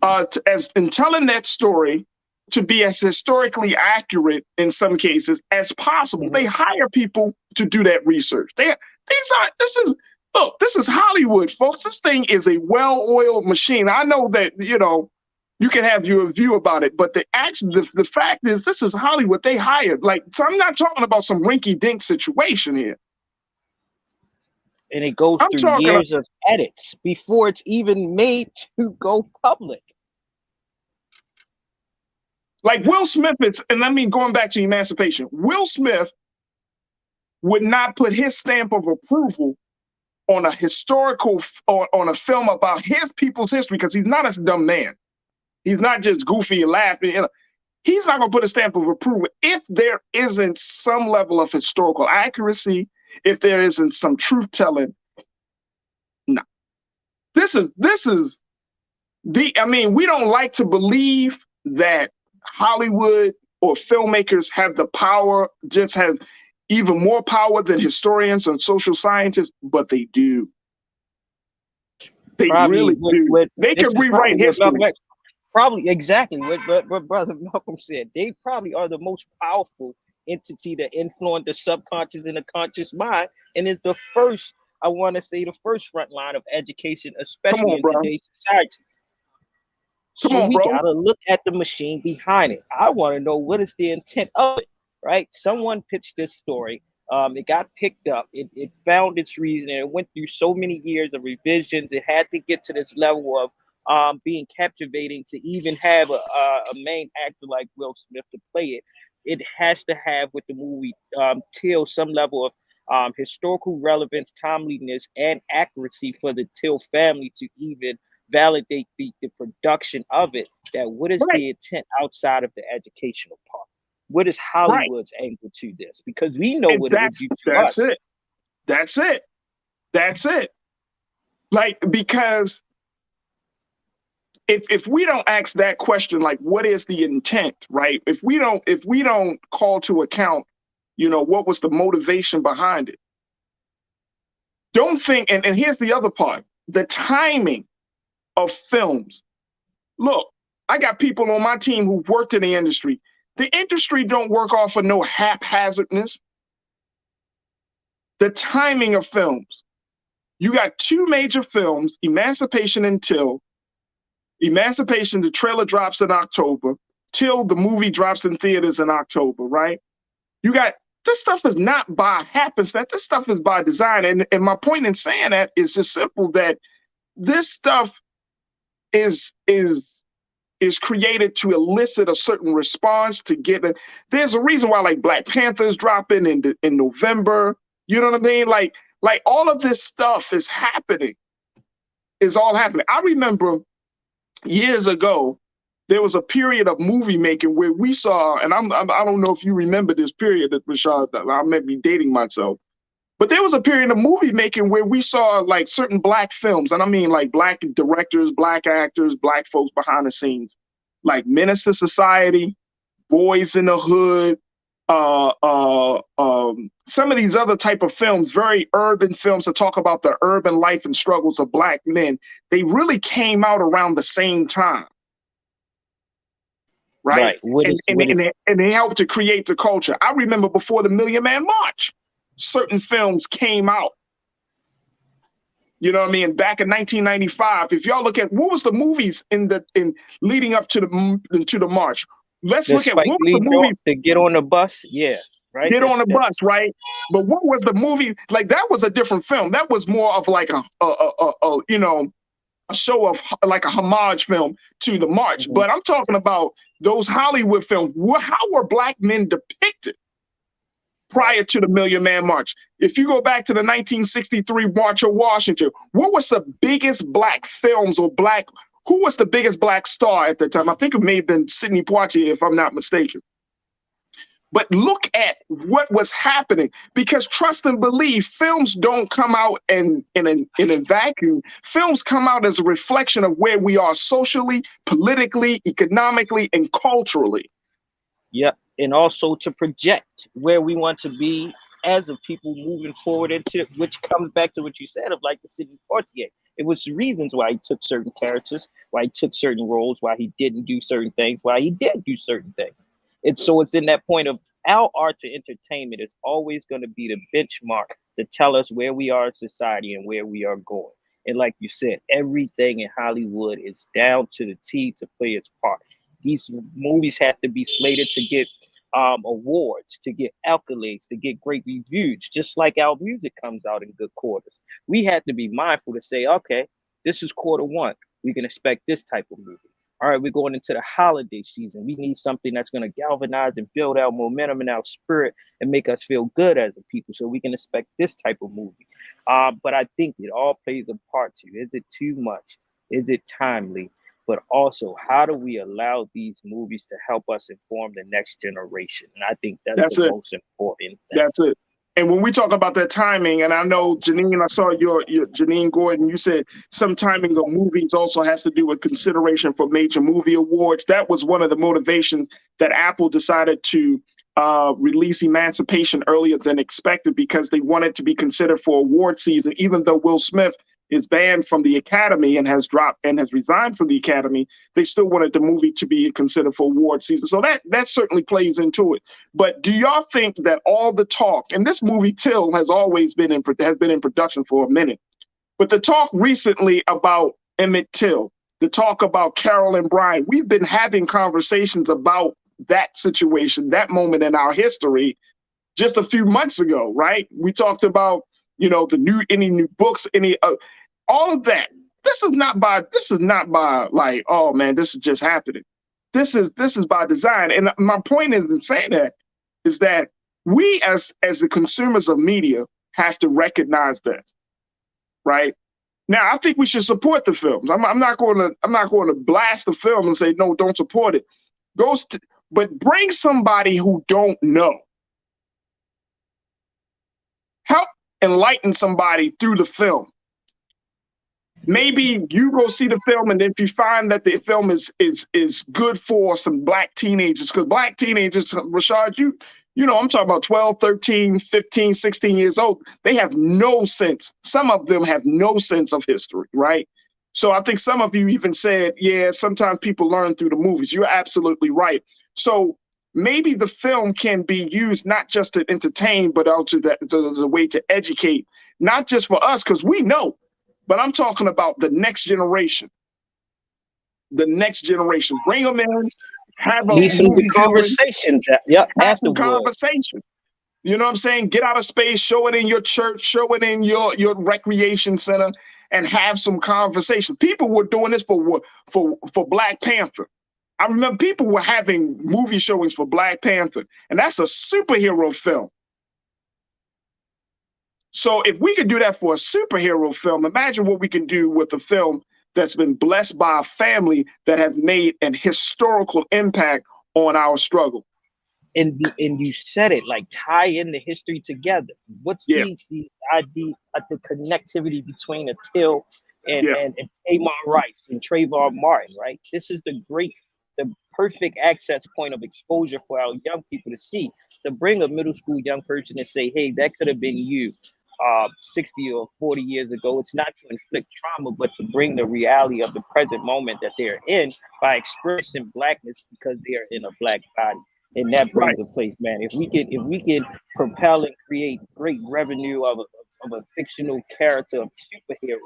as in telling that story, to be as historically accurate in some cases as possible. Mm-hmm. They hire people to do that research. This is Hollywood, folks. This thing is a well-oiled machine. I know that, you can have your view about it, but the fact is, this is Hollywood. They hired, so I'm not talking about some rinky-dink situation here. And it goes I'm through talking years of edits before it's even made to go public. like Will Smith is, and I mean, going back to Emancipation, Will Smith would not put his stamp of approval on a historical, on a film about his people's history, because he's not a dumb man. He's not just goofy and laughing. You know, he's not going to put a stamp of approval if there isn't some level of historical accuracy, if there isn't some truth telling. No, this is I mean, we don't like to believe that Hollywood or filmmakers have the power, just have even more power than historians and social scientists, but they do. They Probably really do. They can rewrite history. Probably exactly what Brother Malcolm said. They probably are the most powerful entity that influence the subconscious and the conscious mind, and is the first, I want to say, the first front line of education, especially in today's society. So we gotta look at the machine behind it. I want to know, what is the intent of it, right? Someone pitched this story. It got picked up. It found its reason. And it went through so many years of revisions. It had to get to this level of being captivating to even have a main actor like Will Smith to play it. It has to have, with the movie, Till, some level of historical relevance, timeliness, and accuracy for the Till family to even validate the production of it. That what is the intent outside of the educational part? What is Hollywood's angle to this? Because we know what it would do to us. That's it. Like, because if we don't ask that question, like, what is the intent, right? If we don't call to account, you know, what was the motivation behind it? Don't think, and here's the other part, the timing of films. Look, I got people on my team who worked in the industry. The industry don't work off of no haphazardness. The timing of films. You got two major films, Emancipation and Till. Emancipation, the trailer drops in October. Till, the movie, drops in theaters in October, right? You got, this stuff is not by happenstance. This stuff is by design. And my point in saying that is just simple, that this stuff is created to elicit a certain response, to get it. There's a reason why, like, Black Panther's dropping in November. You know what I mean? Like all of this stuff is happening. Is all happening. I remember years ago, there was a period of movie making where we saw, and I don't know if you remember this period, that Rashad, I may be dating myself, but there was a period of movie making where we saw, like, certain Black films, and I mean, like, Black directors, Black actors, Black folks behind the scenes, like Menace to Society, Boys in the Hood, some of these other type of films, very urban films that talk about the urban life and struggles of Black men. They really came out around the same time. Right. And they helped to create the culture. I remember before the Million Man March, certain films came out. You know what I mean? Back in 1995, if y'all look at what was the movies in leading up to the march. Let's look at what was the movies to Get on the Bus. Yeah, right. Get on the Bus, right? But what was the movie? Like, that was a different film. That was more of like a show of, like, a homage film to the march. Mm-hmm. But I'm talking about those Hollywood films. How were Black men depicted prior to the Million Man March? If you go back to the 1963 March of Washington, what was the biggest Black films or who was the biggest Black star at the time? I think it may have been Sidney Poitier, if I'm not mistaken. But look at what was happening, because trust and believe, films don't come out in a vacuum. Films come out as a reflection of where we are socially, politically, economically, and culturally. Yep, and also to project where we want to be as a people moving forward into, which comes back to what you said of, like, the Sidney Poitier. It was the reasons why he took certain characters, why he took certain roles, why he didn't do certain things, why he did do certain things. It's in that point of our art to entertainment is always going to be the benchmark to tell us where we are in society and where we are going. And like you said, everything in Hollywood is down to the T to play its part. These movies have to be slated to get awards, to get accolades, to get great reviews, just like our music comes out in good quarters. We had to be mindful to say, okay, this is quarter one. We can expect this type of movie. All right, we're going into the holiday season. We need something that's going to galvanize and build our momentum and our spirit and make us feel good as a people. So we can expect this type of movie. But I think it all plays a part too. Is it too much? Is it timely? But also, how do we allow these movies to help us inform the next generation? And I think that's the most important thing. That's it. And when we talk about that timing, and I know Janine, I saw your Janine Gordon, you said some timings of movies also has to do with consideration for major movie awards. That was one of the motivations that Apple decided to release Emancipation earlier than expected, because they wanted to be considered for award season, even though Will Smith is banned from the Academy and has resigned from the Academy. They still wanted the movie to be considered for award season. So that certainly plays into it. But do y'all think that all the talk, and this movie Till has been in production for a minute, but the talk recently about Emmett Till, the talk about Carol and Brian, we've been having conversations about that situation, that moment in our history just a few months ago, right? We talked about, any new books, all of that. This is not by like, oh man, this is just happening. This is by design. And my point is in saying that is that we as the consumers of media have to recognize this, right? Now, I think we should support the films. I'm not going to blast the film and say no, don't support it. But bring somebody who don't know. Help enlighten somebody through the film. Maybe you go see the film, and if you find that the film is good for some Black teenagers, because Black teenagers, Rashad, I'm talking about 12, 13, 15, 16 years old. They have no sense. Some of them have no sense of history, right? So I think some of you even said, yeah, sometimes people learn through the movies. You're absolutely right. So maybe the film can be used not just to entertain, but also as a way to educate, not just for us, because we know, but I'm talking about the next generation. The next generation. Bring them in, have some conversations. Have some conversation. You know what I'm saying? Get out of space, show it in your church, show it in your recreation center, and have some conversation. People were doing this for Black Panther. I remember people were having movie showings for Black Panther, and that's a superhero film. So if we could do that for a superhero film, imagine what we can do with a film that's been blessed by a family that have made an historical impact on our struggle. And you said it, like, tie in the history together. What's the idea of the connectivity between a Till and Tamar Rice and Trayvon Martin, right? This is the perfect access point of exposure for our young people to see, to bring a middle school young person and say, hey, that could have been you 60 or 40 years ago. It's not to inflict trauma, but to bring the reality of the present moment that they're in by expressing Blackness because they are in a Black body. And that brings a place, man. If we can propel and create great revenue of a fictional character, of a superhero,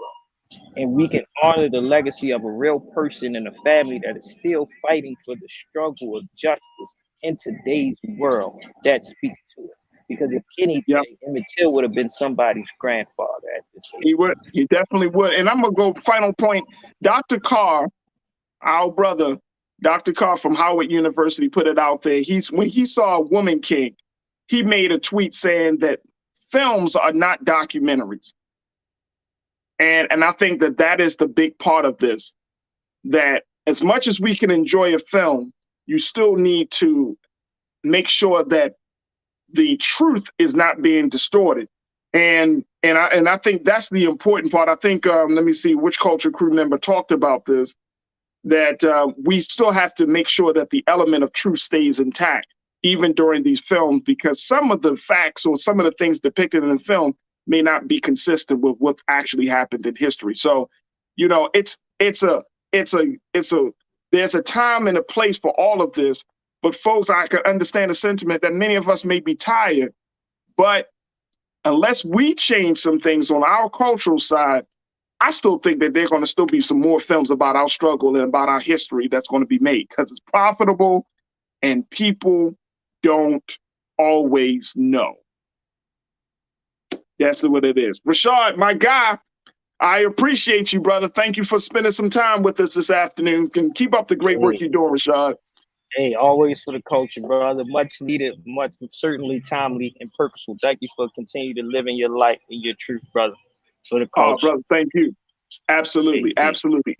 and we can honor the legacy of a real person and a family that is still fighting for the struggle of justice in today's world, that speaks to it. Because if anything, Emmett Till would have been somebody's grandfather at this age. He would. He definitely would. And I'm going to go final point. Dr. Carr, our brother, Dr. Carr from Howard University, put it out there. When he saw Woman King, he made a tweet saying that films are not documentaries. And I think that is the big part of this, that as much as we can enjoy a film, you still need to make sure that the truth is not being distorted. And I think that's the important part. I think, let me see which Culture Crew member talked about this, that we still have to make sure that the element of truth stays intact, even during these films, because some of the facts or some of the things depicted in the film may not be consistent with what actually happened in history. So, there's a time and a place for all of this. But folks, I can understand the sentiment that many of us may be tired, but unless we change some things on our cultural side, I still think that there are going to still be some more films about our struggle and about our history that's going to be made, because it's profitable and people don't always know. That's what it is. Rashad, my guy, I appreciate you, brother. Thank you for spending some time with us this afternoon. Can keep up the great work you're doing, Rashad. Hey, always for the culture, brother. Much needed, much certainly timely and purposeful. Thank you for continuing to live in your life and your truth, brother. For the culture. Oh, brother, thank you. Absolutely, absolutely.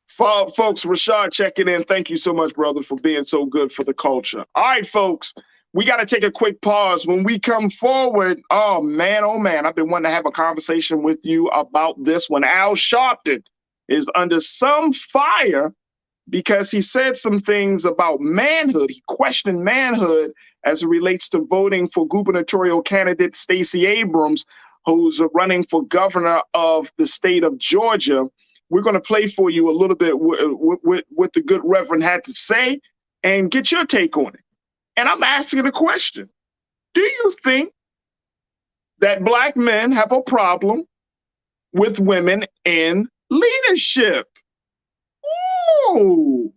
Folks, Rashad checking in. Thank you so much, brother, for being so good for the culture. All right, folks, we got to take a quick pause. When we come forward, oh, man, I've been wanting to have a conversation with you about this one. Al Sharpton is under some fire because he said some things about manhood. He questioned manhood as it relates to voting for gubernatorial candidate Stacey Abrams, who's running for governor of the state of Georgia. We're going to play for you a little bit what the good Reverend had to say and get your take on it. And I'm asking a question. Do you think that Black men have a problem with women in leadership? Ooh.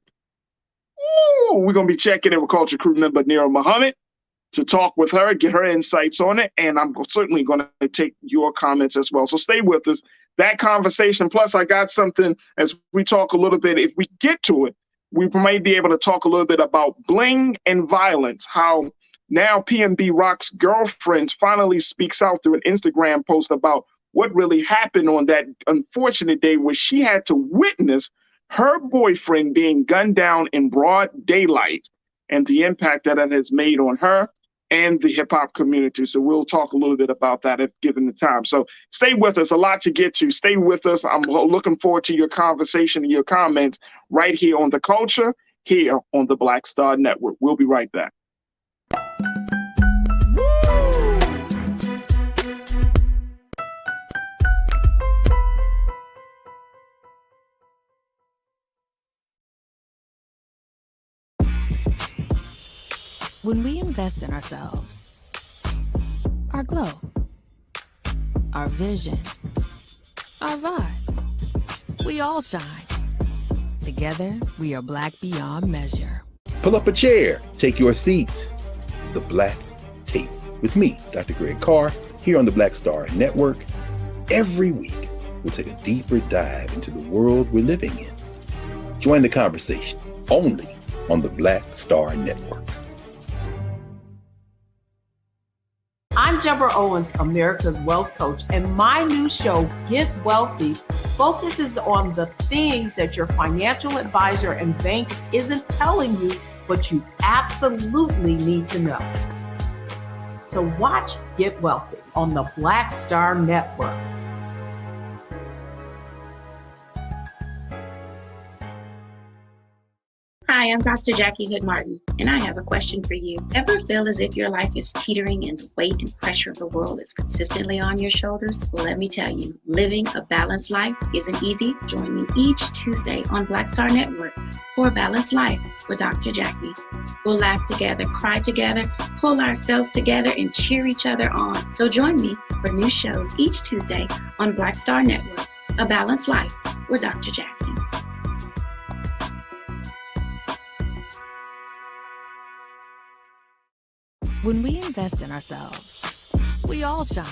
We're going to be checking in with Culture Crew member Nira Muhammad to talk with her, get her insights on it, and I'm certainly going to take your comments as well. So stay with us. That conversation, plus I got something as we talk a little bit, if we get to it, we might be able to talk a little bit about bling and violence, how now PNB Rock's girlfriend finally speaks out through an Instagram post about what really happened on that unfortunate day where she had to witness her boyfriend being gunned down in broad daylight and the impact that it has made on her and the hip hop community. So we'll talk a little bit about that if given the time. So stay with us, a lot to get to. Stay with us. I'm looking forward to your conversation and your comments right here on The Culture, here on the Black Star Network. We'll be right back. When we invest in ourselves, our glow, our vision, our vibe, we all shine. Together, we are Black beyond measure. Pull up a chair, take your seat. The Black Tape with me, Dr. Greg Carr, here on the Black Star Network. Every week, we'll take a deeper dive into the world we're living in. Join the conversation only on the Black Star Network. I'm Deborah Owens, America's Wealth Coach, and my new show, Get Wealthy, focuses on the things that your financial advisor and bank isn't telling you, but you absolutely need to know. So watch Get Wealthy on the Black Star Network. Hi, I'm Dr. Jackie Hood Martin, and I have a question for you. Ever feel as if your life is teetering and the weight and pressure of the world is consistently on your shoulders? Well, let me tell you, living a balanced life isn't easy. Join me each Tuesday on Black Star Network for A Balanced Life with Dr. Jackie. We'll laugh together, cry together, pull ourselves together, and cheer each other on. So join me for new shows each Tuesday on Black Star Network, A Balanced Life with Dr. Jackie. When we invest in ourselves, we all shine.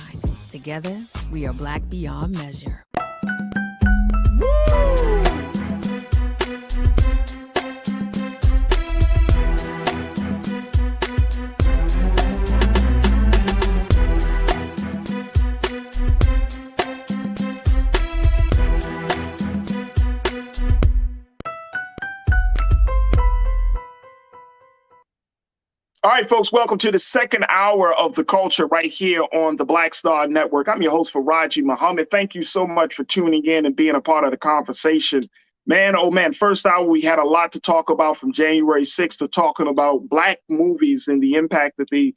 Together, we are Black beyond measure. All right, folks, welcome to the second hour of The Culture right here on the Black Star Network. I'm your host, Faraji Muhammad. Thank you so much for tuning in and being a part of the conversation. Man, oh man, first hour, we had a lot to talk about from January 6th to talking about Black movies and the impact that they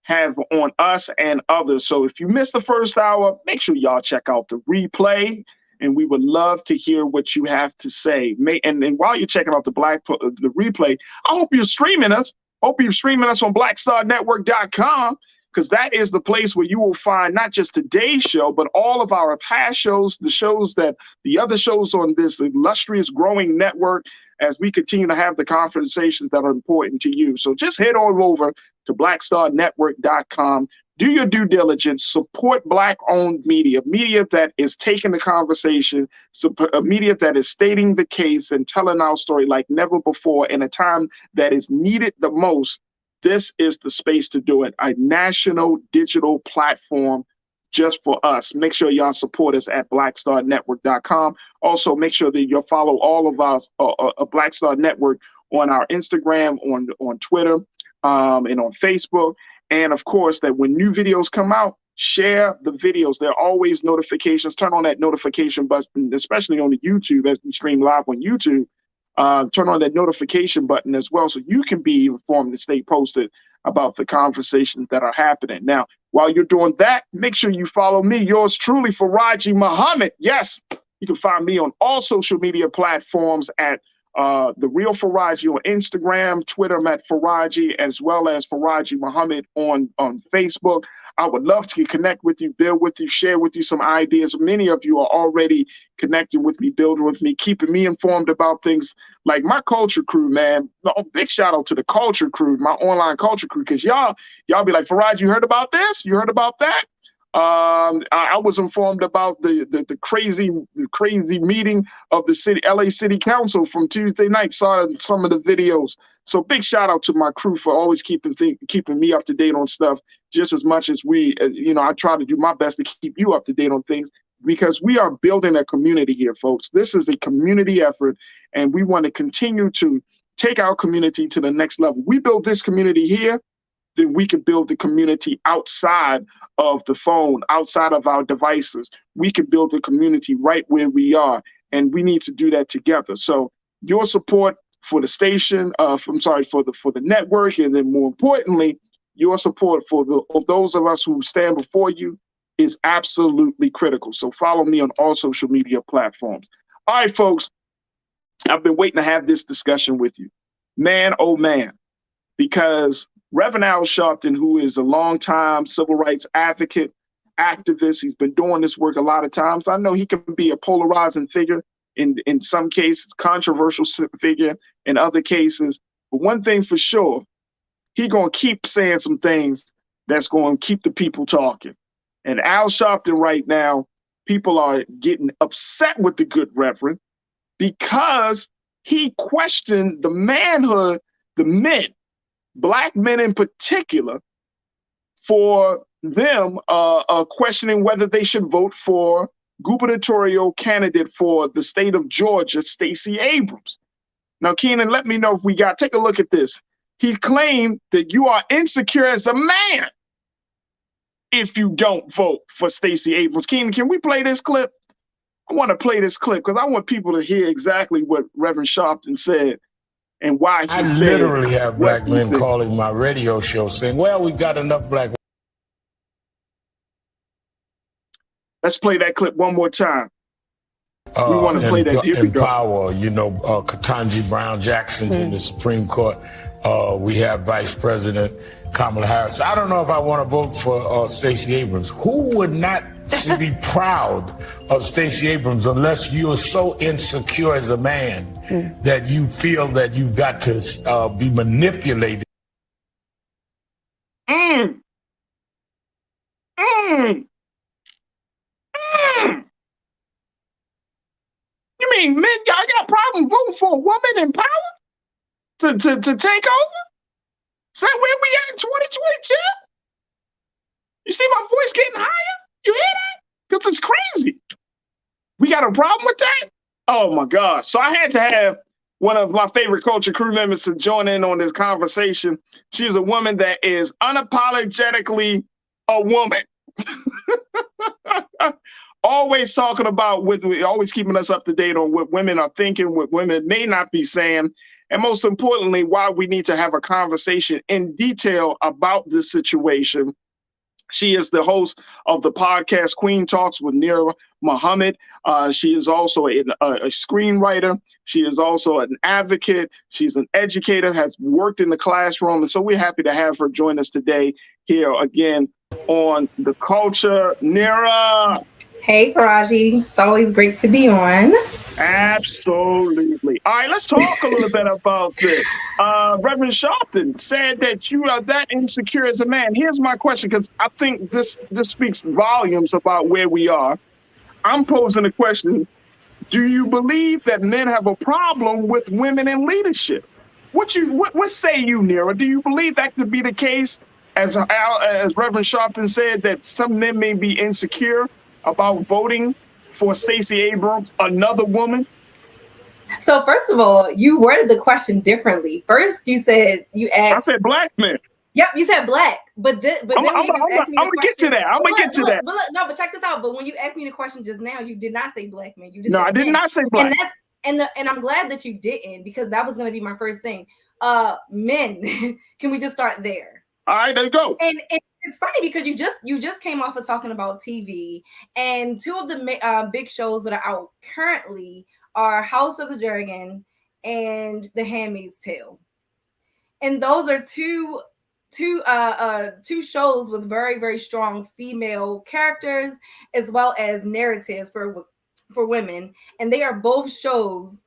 have on us and others. So if you missed the first hour, make sure y'all check out the replay, and we would love to hear what you have to say. And while you're checking out the replay, I hope you're streaming us. Hope you're streaming us on blackstarnetwork.com, because that is the place where you will find not just today's show, but all of our past shows, the other shows on this illustrious growing network, as we continue to have the conversations that are important to you. So just head on over to blackstarnetwork.com. Do your due diligence, support Black-owned media that is taking the conversation, media that is stating the case and telling our story like never before in a time that is needed the most. This is the space to do it, a national digital platform just for us. Make sure y'all support us at blackstarnetwork.com. Also, make sure that you'll follow all of us, Black Star Network, on our Instagram, on Twitter, and on Facebook. And of course, that when new videos come out, share the videos. There are always notifications. Turn on that notification button, especially on the YouTube as we stream live on YouTube. Turn on that notification button as well, so you can be informed and stay posted about the conversations that are happening. Now, while you're doing that, make sure you follow me, yours truly, Faraji Muhammad. Yes, you can find me on all social media platforms at The Real Faraji on Instagram, Twitter, I'm at Faraji, as well as Faraji Muhammad on Facebook. I would love to connect with you, build with you, share with you some ideas. Many of you are already connecting with me, building with me, keeping me informed about things like my culture crew, man. Big shout out to the culture crew, my online culture crew, because y'all be like, Faraji, you heard about this? You heard about that? I was informed about the crazy meeting of the LA City Council from Tuesday night. Saw some of the videos. So big shout out to my crew for always keeping me up to date on stuff, just as much as I try to do my best to keep you up to date on things, because we are building a community here, folks. This is a community effort, and we want to continue to take our community to the next level. We build this community here, then we can build the community outside of the phone, outside of our devices. We can build the community right where we are, and we need to do that together. So your support for the station, for the network, and then more importantly, your support for those of us who stand before you is absolutely critical. So follow me on all social media platforms. All right, folks, I've been waiting to have this discussion with you. Man, oh man, because Reverend Al Sharpton, who is a longtime civil rights advocate, activist, he's been doing this work a lot of times. I know he can be a polarizing figure in some cases, controversial figure in other cases. But one thing for sure, he gonna keep saying some things that's going to keep the people talking. And Al Sharpton right now, people are getting upset with the good Reverend because he questioned the manhood, the men, Black men in particular, for them questioning whether they should vote for gubernatorial candidate for the state of Georgia, Stacey Abrams. Now, Keenan, let me know if take a look at this. He claimed that you are insecure as a man if you don't vote for Stacey Abrams. Keenan, can we play this clip? I want to play this clip because I want people to hear exactly what Reverend Sharpton said and why he said. I literally have Black men calling my radio show saying, well, we got enough Black. Let's play that clip one more time. We want to play that. Here we go. Power, Ketanji Brown Jackson in the Supreme Court. We have Vice President Kamala Harris. I don't know if I want to vote for Stacey Abrams. Who would not be proud of Stacey Abrams unless you are so insecure as a man that you feel that you've got to be manipulated? You mean men, y'all got a problem voting for a woman in power to take over? Is that where we at in 2022? You see my voice getting higher? You hear that? Because it's crazy. We got a problem with that? Oh my gosh. So I had to have one of my favorite culture crew members to join in on this conversation. She's a woman that is unapologetically a woman. Always talking about, always keeping us up to date on what women are thinking, what women may not be saying, and most importantly, why we need to have a conversation in detail about this situation. She is the host of the podcast Queen Talks with Nira Muhammad. She is also a screenwriter. She is also an advocate. She's an educator, has worked in the classroom. And so we're happy to have her join us today. here again on The Culture. Nira. Hey, Faraji. It's always great to be on. Absolutely. All right, let's talk a little bit about this. Reverend Sharpton said that you are that insecure as a man. Here's my question, because I think this speaks volumes about where we are. I'm posing a question. Do you believe that men have a problem with women in leadership? What say you, Nira? Do you believe that to be the case? As Reverend Sharpton said, that some men may be insecure about voting for Stacey Abrams, another woman? So first of all, you worded the question differently. First, you said you asked. I said black men. Yep, you said black, but then when you asked me the question, I'm gonna get to that. I'm gonna get to that. But check this out. But when you asked me the question just now, you did not say black men. You just no, said I did men. not say black. And I'm glad that you didn't, because that was going to be my first thing. Men, can we just start there? All right, there you go. And it's funny because you just came off of talking about TV, and two of the big shows that are out currently are House of the Dragon and The Handmaid's Tale, and those are two shows with very, very strong female characters as well as narratives for women, and they are both shows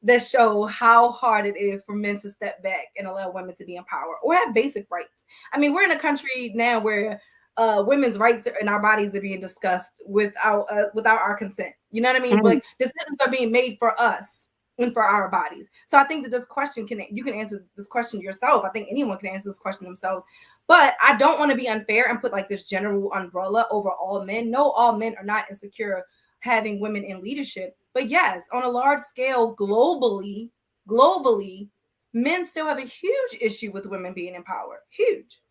that show how hard it is for men to step back and allow women to be in power or have basic rights. I mean, we're in a country now where women's rights in our bodies are being discussed without our consent. You know what I mean? Mm-hmm. Like, decisions are being made for us and for our bodies. So I think that this question you can answer this question yourself. I think anyone can answer this question themselves. But I don't want to be unfair and put like this general umbrella over all men. No, all men are not insecure having women in leadership. But yes, on a large scale, globally, men still have a huge issue with women being in power. Huge.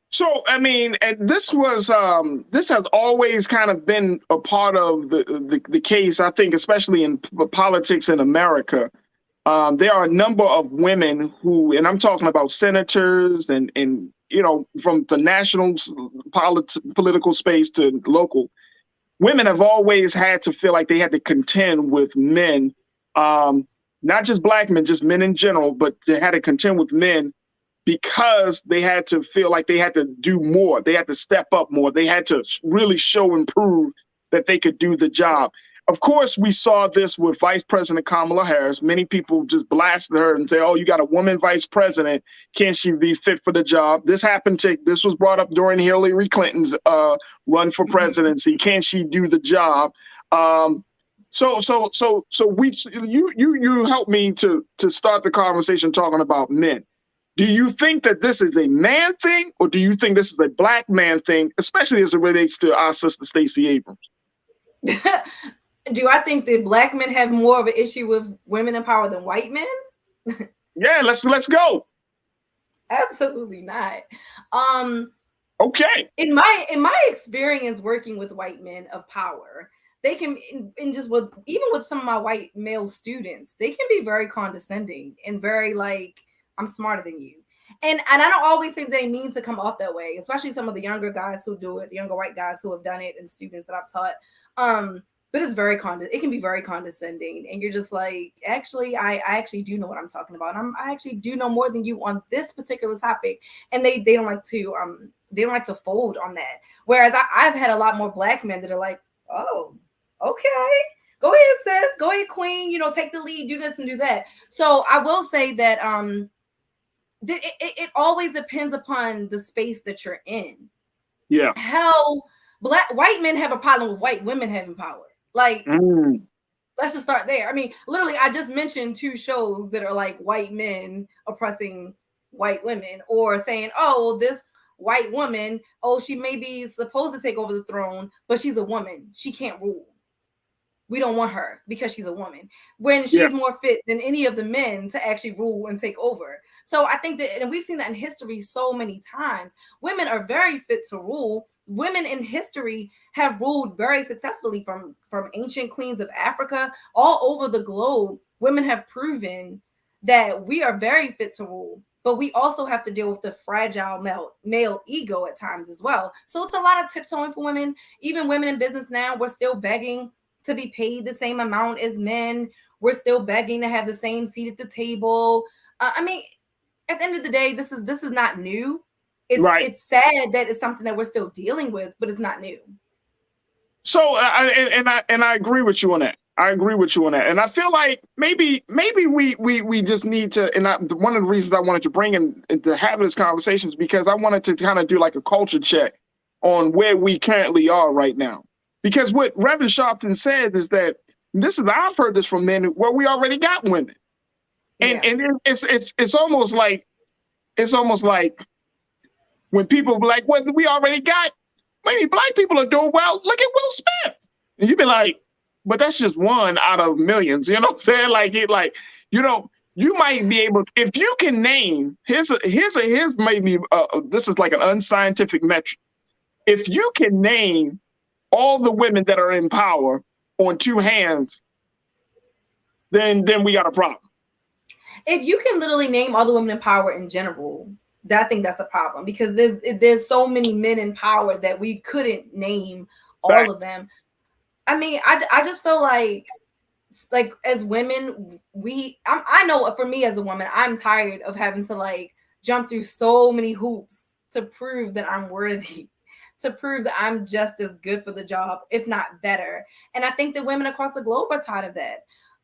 So, I mean, and this has always kind of been a part of the case, I think, especially in politics in America. There are a number of women who, and I'm talking about senators and you know, from the national political space to local, women have always had to feel like they had to contend with men, not just black men, just men in general, but they had to contend with men because they had to feel like they had to do more. They had to step up more. They had to really show and prove that they could do the job. Of course, we saw this with Vice President Kamala Harris. Many people just blasted her and say, oh, you got a woman vice president. Can't she be fit for the job? This was brought up during Hillary Clinton's run for presidency. Can she do the job? So you helped me to start the conversation talking about men. Do you think that this is a man thing, or do you think this is a black man thing, especially as it relates to our sister Stacey Abrams? Do I think that black men have more of an issue with women in power than white men? Yeah, let's go. Absolutely not. Okay. In my experience working with white men of power, they can, and just with even with some of my white male students, they can be very condescending and very like, I'm smarter than you. And I don't always think they mean to come off that way, especially some of the younger guys who do it, younger white guys who have done it, and students that I've taught. But it's it can be very condescending, and you're just like, actually, I actually do know what I'm talking about. I actually do know more than you on this particular topic, and they don't like to fold on that. Whereas I've had a lot more black men that are like, oh, okay, go ahead, sis, go ahead, queen, you know, take the lead, do this and do that. So I will say that it always depends upon the space that you're in. Yeah. How white men have a problem with white women having power. Like, let's just start there. I mean, literally, I just mentioned two shows that are like white men oppressing white women, or saying, oh, well, this white woman, oh, she may be supposed to take over the throne, but she's a woman. She can't rule. We don't want her because she's a woman, when she's more fit than any of the men to actually rule and take over. So I think that, and we've seen that in history so many times, women are very fit to rule. Women in history have ruled very successfully, from ancient queens of Africa all over the globe. Women have proven that we are very fit to rule, but we also have to deal with the fragile male ego at times as well. So it's a lot of tiptoeing for women. Even women in business now, we're still begging to be paid the same amount as men. We're still begging to have the same seat at the table. I mean, at the end of the day, this is not new. It's sad that it's something that we're still dealing with, but it's not new. So I agree with you on that. I agree with you on that. And I feel like maybe we just need to, and one of the reasons I wanted to bring in to have this conversation is because I wanted to kind of do like a culture check on where we currently are right now. Because what Reverend Sharpton said is that I've heard this from men where we already got women. And it's almost like when people be like, well, we already got, maybe black people are doing well. Look at Will Smith. And you'd be like, but that's just one out of millions. You know what I'm saying? You might be able to, if you can name, here's maybe this is like an unscientific metric. If you can name all the women that are in power on two hands, then we got a problem. If you can literally name all the women in power in general, I think that's a problem, because there's so many men in power that we couldn't name all of them. I mean, I just feel like as women, I know for me as a woman, I'm tired of having to like jump through so many hoops to prove that I'm worthy, to prove that I'm just as good for the job, if not better. And I think that women across the globe are tired of that.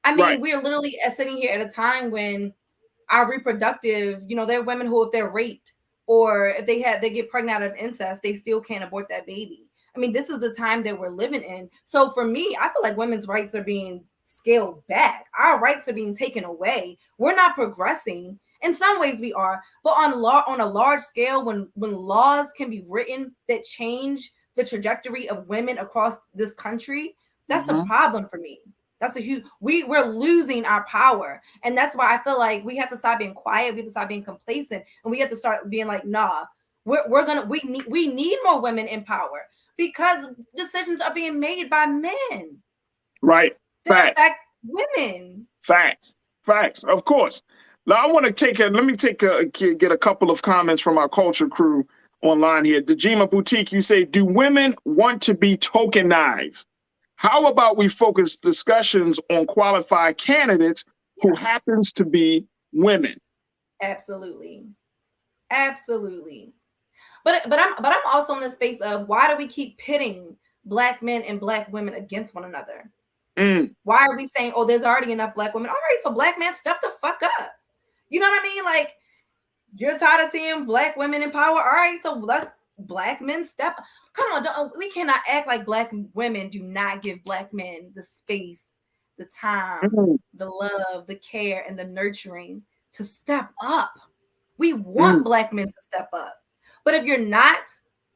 I mean, we are literally sitting here at a time when our reproductive, there are women who, if they're raped or if they get pregnant out of incest, they still can't abort that baby. I mean, this is the time that we're living in. So for me, I feel like women's rights are being scaled back. Our rights are being taken away. We're not progressing. In some ways we are, but on a large scale, when laws can be written that change the trajectory of women across this country, that's a problem for me. That's a huge, we're losing our power. And that's why I feel like we have to stop being quiet. We have to stop being complacent, and we have to start being like, nah, we need more women in power, because decisions are being made by men. Right. Facts. In fact, women. Facts. Of course. Now I want to get a couple of comments from our culture crew online here. Dejima Boutique, you say, do women want to be tokenized? How about we focus discussions on qualified candidates who happens to be women? Absolutely. But I'm also in the space of, why do we keep pitting black men and black women against one another? Why are we saying, oh, there's already enough black women? All right, so black men, step the fuck up. You know what I mean? Like, you're tired of seeing black women in power. All right, so let's black men step. Come on, we cannot act like black women do not give black men the space, the time, the love, the care, and the nurturing to step up. We want black men to step up. But if you're not,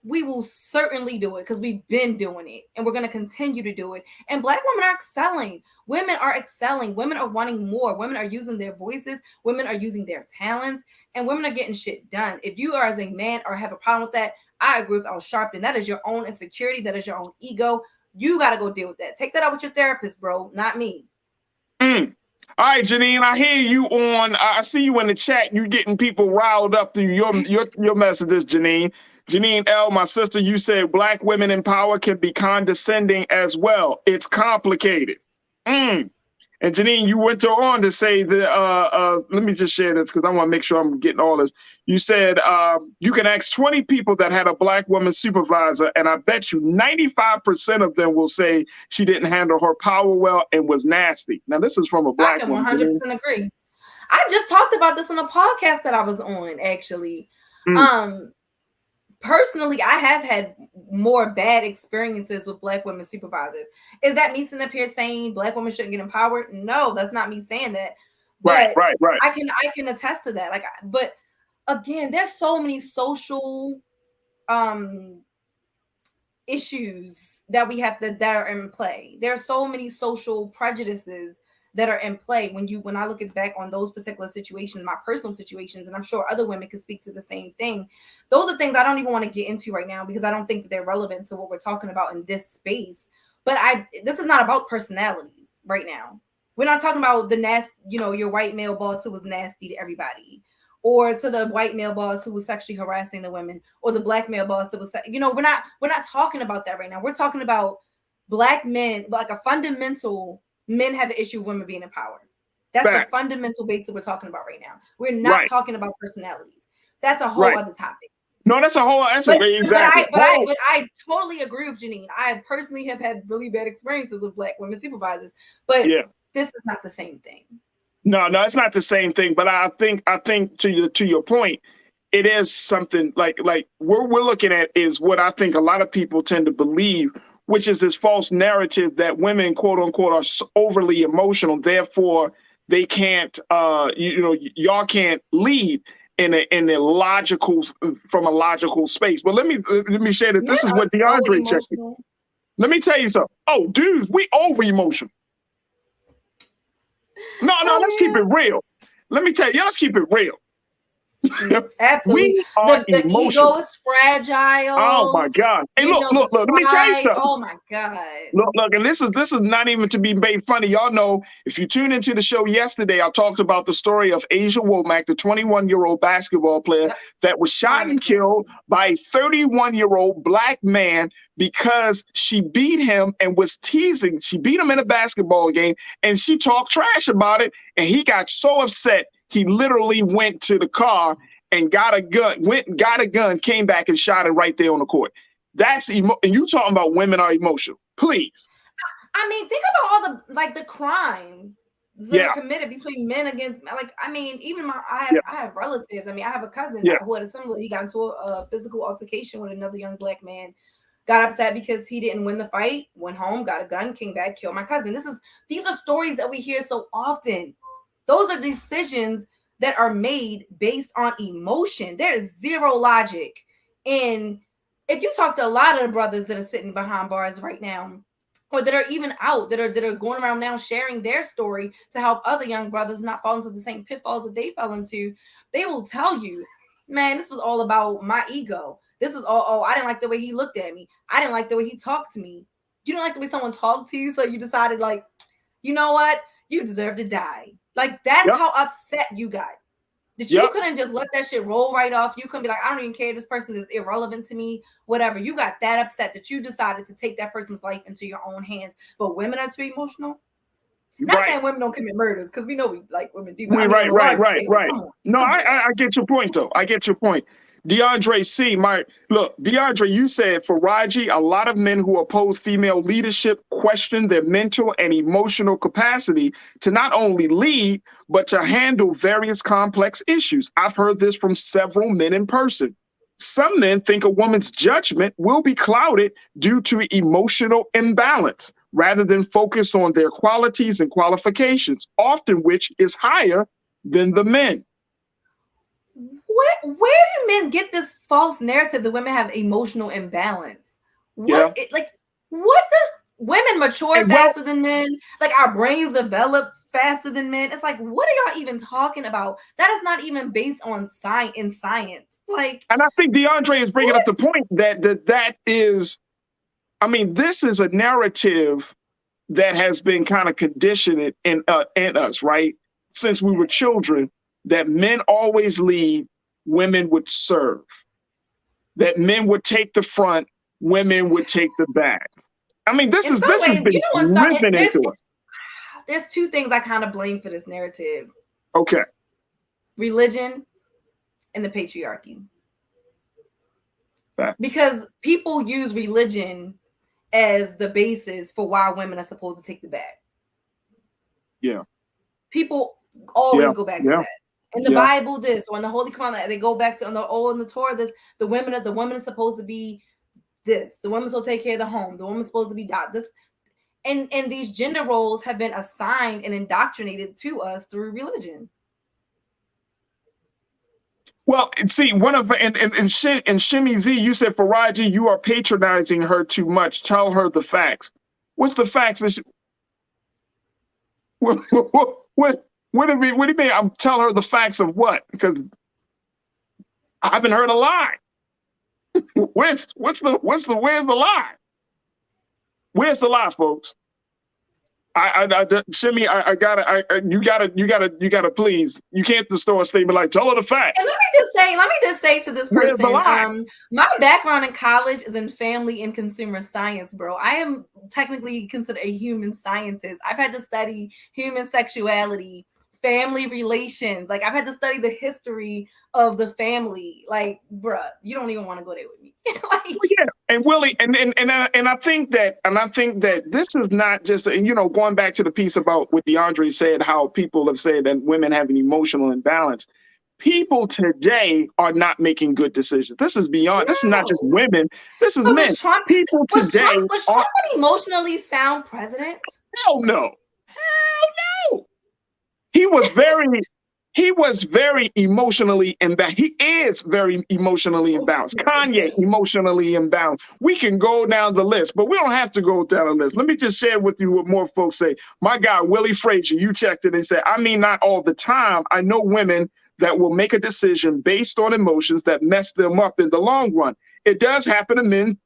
we will certainly do it, because we've been doing it and we're going to continue to do it. And black women are excelling. Women are excelling. Women are wanting more. Women are using their voices. Women are using their talents, and women are getting shit done. If you are, as a man, or have a problem with that, I agree with Al Sharpton. That is your own insecurity. That is your own ego. You got to go deal with that. Take that out with your therapist, bro, not me. All right, Janine, I hear you I see you in the chat. You're getting people riled up through your messages, Janine. Janine L., my sister, you said black women in power can be condescending as well. It's complicated. And Janine, you went on to say that, let me just share this because I want to make sure I'm getting all this. You said you can ask 20 people that had a black woman supervisor, and I bet you 95% of them will say she didn't handle her power well and was nasty. Now, this is from a black woman. I can 100% agree. I just talked about this on a podcast that I was on, actually. Personally, I have had more bad experiences with black women supervisors. Is that me sitting up here saying black women shouldn't get empowered? No, that's not me saying that. But right. I can attest to that. But again, there's so many social issues that we have that are in play. There are so many social prejudices that are in play when I look back on those particular situations, my personal situations, and I'm sure other women can speak to the same thing. Those are things I don't even want to get into right now, because I don't think that they're relevant to what we're talking about in this space. But this is not about personalities right now. We're not talking about the nasty, your white male boss who was nasty to everybody, or to the white male boss who was sexually harassing the women, or the black male boss that was, we're not talking about that right now. We're talking about black men, like a fundamental. Men have an issue with women being in power. That's the fundamental basis we're talking about right now. We're not talking about personalities. That's a whole other topic. No, that's a whole. Exactly. But I totally agree with Janine. I personally have had really bad experiences with Black women supervisors, but this is not the same thing. No, it's not the same thing. But I think to your point, it is something like what we're looking at is what I think a lot of people tend to believe, which is this false narrative that women, quote unquote, are overly emotional. Therefore, they can't, y'all can't lead in a logical, from a logical space. But let me share that this is what DeAndre checked. Let me tell you something. Oh, dudes, we over emotional. No, let's keep it real. Let me tell you, let's keep it real. Absolutely. The ego is fragile. Oh my God. Hey, look, let me tell you something. Oh my God. Look, and this is not even to be made funny. Y'all know, if you tuned into the show yesterday, I talked about the story of Asia Womack, the 21-year-old basketball player that was shot and killed by a 31-year-old Black man because she beat him and was teasing. She beat him in a basketball game and she talked trash about it. And he got so upset, he literally went to the car and got a gun, came back and shot it right there on the court. That's and you talking about women are emotional. Please. I mean, think about all the crime that are committed between men against, like, I mean, even I have relatives. I mean, I have a cousin who had a similar, he got into a physical altercation with another young Black man, got upset because he didn't win the fight, went home, got a gun, came back, killed my cousin. These are stories that we hear so often. Those are decisions that are made based on emotion. There is zero logic. And if you talk to a lot of the brothers that are sitting behind bars right now, or that are even out, that are going around now sharing their story to help other young brothers not fall into the same pitfalls that they fell into, they will tell you, man, this was all about my ego. This was all, I didn't like the way he looked at me. I didn't like the way he talked to me. You don't like the way someone talked to you, so you decided, like, you know what? You deserve to die. Like, that's how upset you got. That you couldn't just let that shit roll right off. You couldn't be like, I don't even care. This person is irrelevant to me. Whatever. You got that upset that you decided to take that person's life into your own hands. But women are too emotional. Not saying women don't commit murders, because we know women do. Right. No, I get your point, though. I get your point. DeAndre C, DeAndre, you said for Raji, a lot of men who oppose female leadership question their mental and emotional capacity to not only lead, but to handle various complex issues. I've heard this from several men in person. Some men think a woman's judgment will be clouded due to emotional imbalance, rather than focus on their qualities and qualifications, often which is higher than the men. Where do men get this false narrative that women have emotional imbalance? What the women mature faster than men? Like, our brains develop faster than men. It's like, what are y'all even talking about? That is not even based on science. Like, and I think DeAndre is bringing up the point that is, I mean, this is a narrative that has been kind of conditioned in us, right? Since we were children, that men always lead, women would serve. That men would take the front, women would take the back. I mean, this has been driven into us. There's two things I kind of blame for this narrative. Okay. Religion and the patriarchy. Because people use religion as the basis for why women are supposed to take the back. Yeah. People always go back to that. In the Bible, this, or in the Holy Quran, they go back to in the Torah, this, the woman is supposed to be this. The woman's supposed to take care of the home. The woman's supposed to be this. And these gender roles have been assigned and indoctrinated to us through religion. Well, see, one of and Shimmy Z, you said, Faraji, you are patronizing her too much. Tell her the facts. What's the facts? What do you mean? I'm telling her the facts of what? Because I haven't heard a lie. Where's the lie? Where's the lie, folks? Shimmy, you gotta please. You can't just throw a statement like, tell her the facts. And let me just say to this person, my background in college is in family and consumer science, bro. I am technically considered a human scientist. I've had to study human sexuality family relations. Like I've had to study the history of the family. Like, bruh, you don't even want to go there with me. Yeah, and Willie, and I think that this is not just, and going back to the piece about what DeAndre said, how people have said that women have an emotional imbalance. People today are not making good decisions. This is beyond. This is not just women. This is men. People today was Trump an emotionally sound president? Hell no. Hell no. He was very emotionally imbalanced. He is very emotionally imbalanced. Kanye, emotionally imbalanced. We can go down the list, but we don't have to go down the list. Let me just share with you what more folks say. My guy, Willie Frazier, you checked it and said, I mean, not all the time. I know women that will make a decision based on emotions that mess them up in the long run. It does happen to men.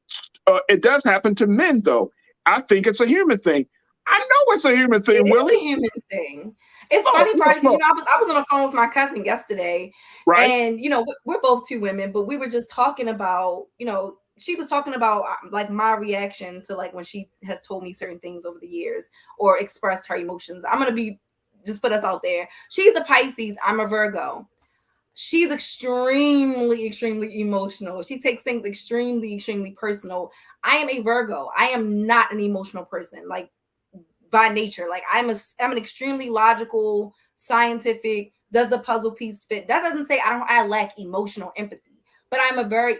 It does happen to men, though. I think it's a human thing. I know it's a human thing, Willie. It's a human thing. It's funny, Friday, because I was on the phone with my cousin yesterday, right? And we're both two women, but we were just talking about, she was talking about like my reaction to like when she has told me certain things over the years or expressed her emotions. I'm gonna just put us out there. She's a Pisces. I'm a Virgo. She's extremely, extremely emotional. She takes things extremely, extremely personal. I am a Virgo. I am not an emotional person. Like, by nature, like I'm an extremely logical, scientific, does the puzzle piece fit? That doesn't say I lack emotional empathy, but I'm a very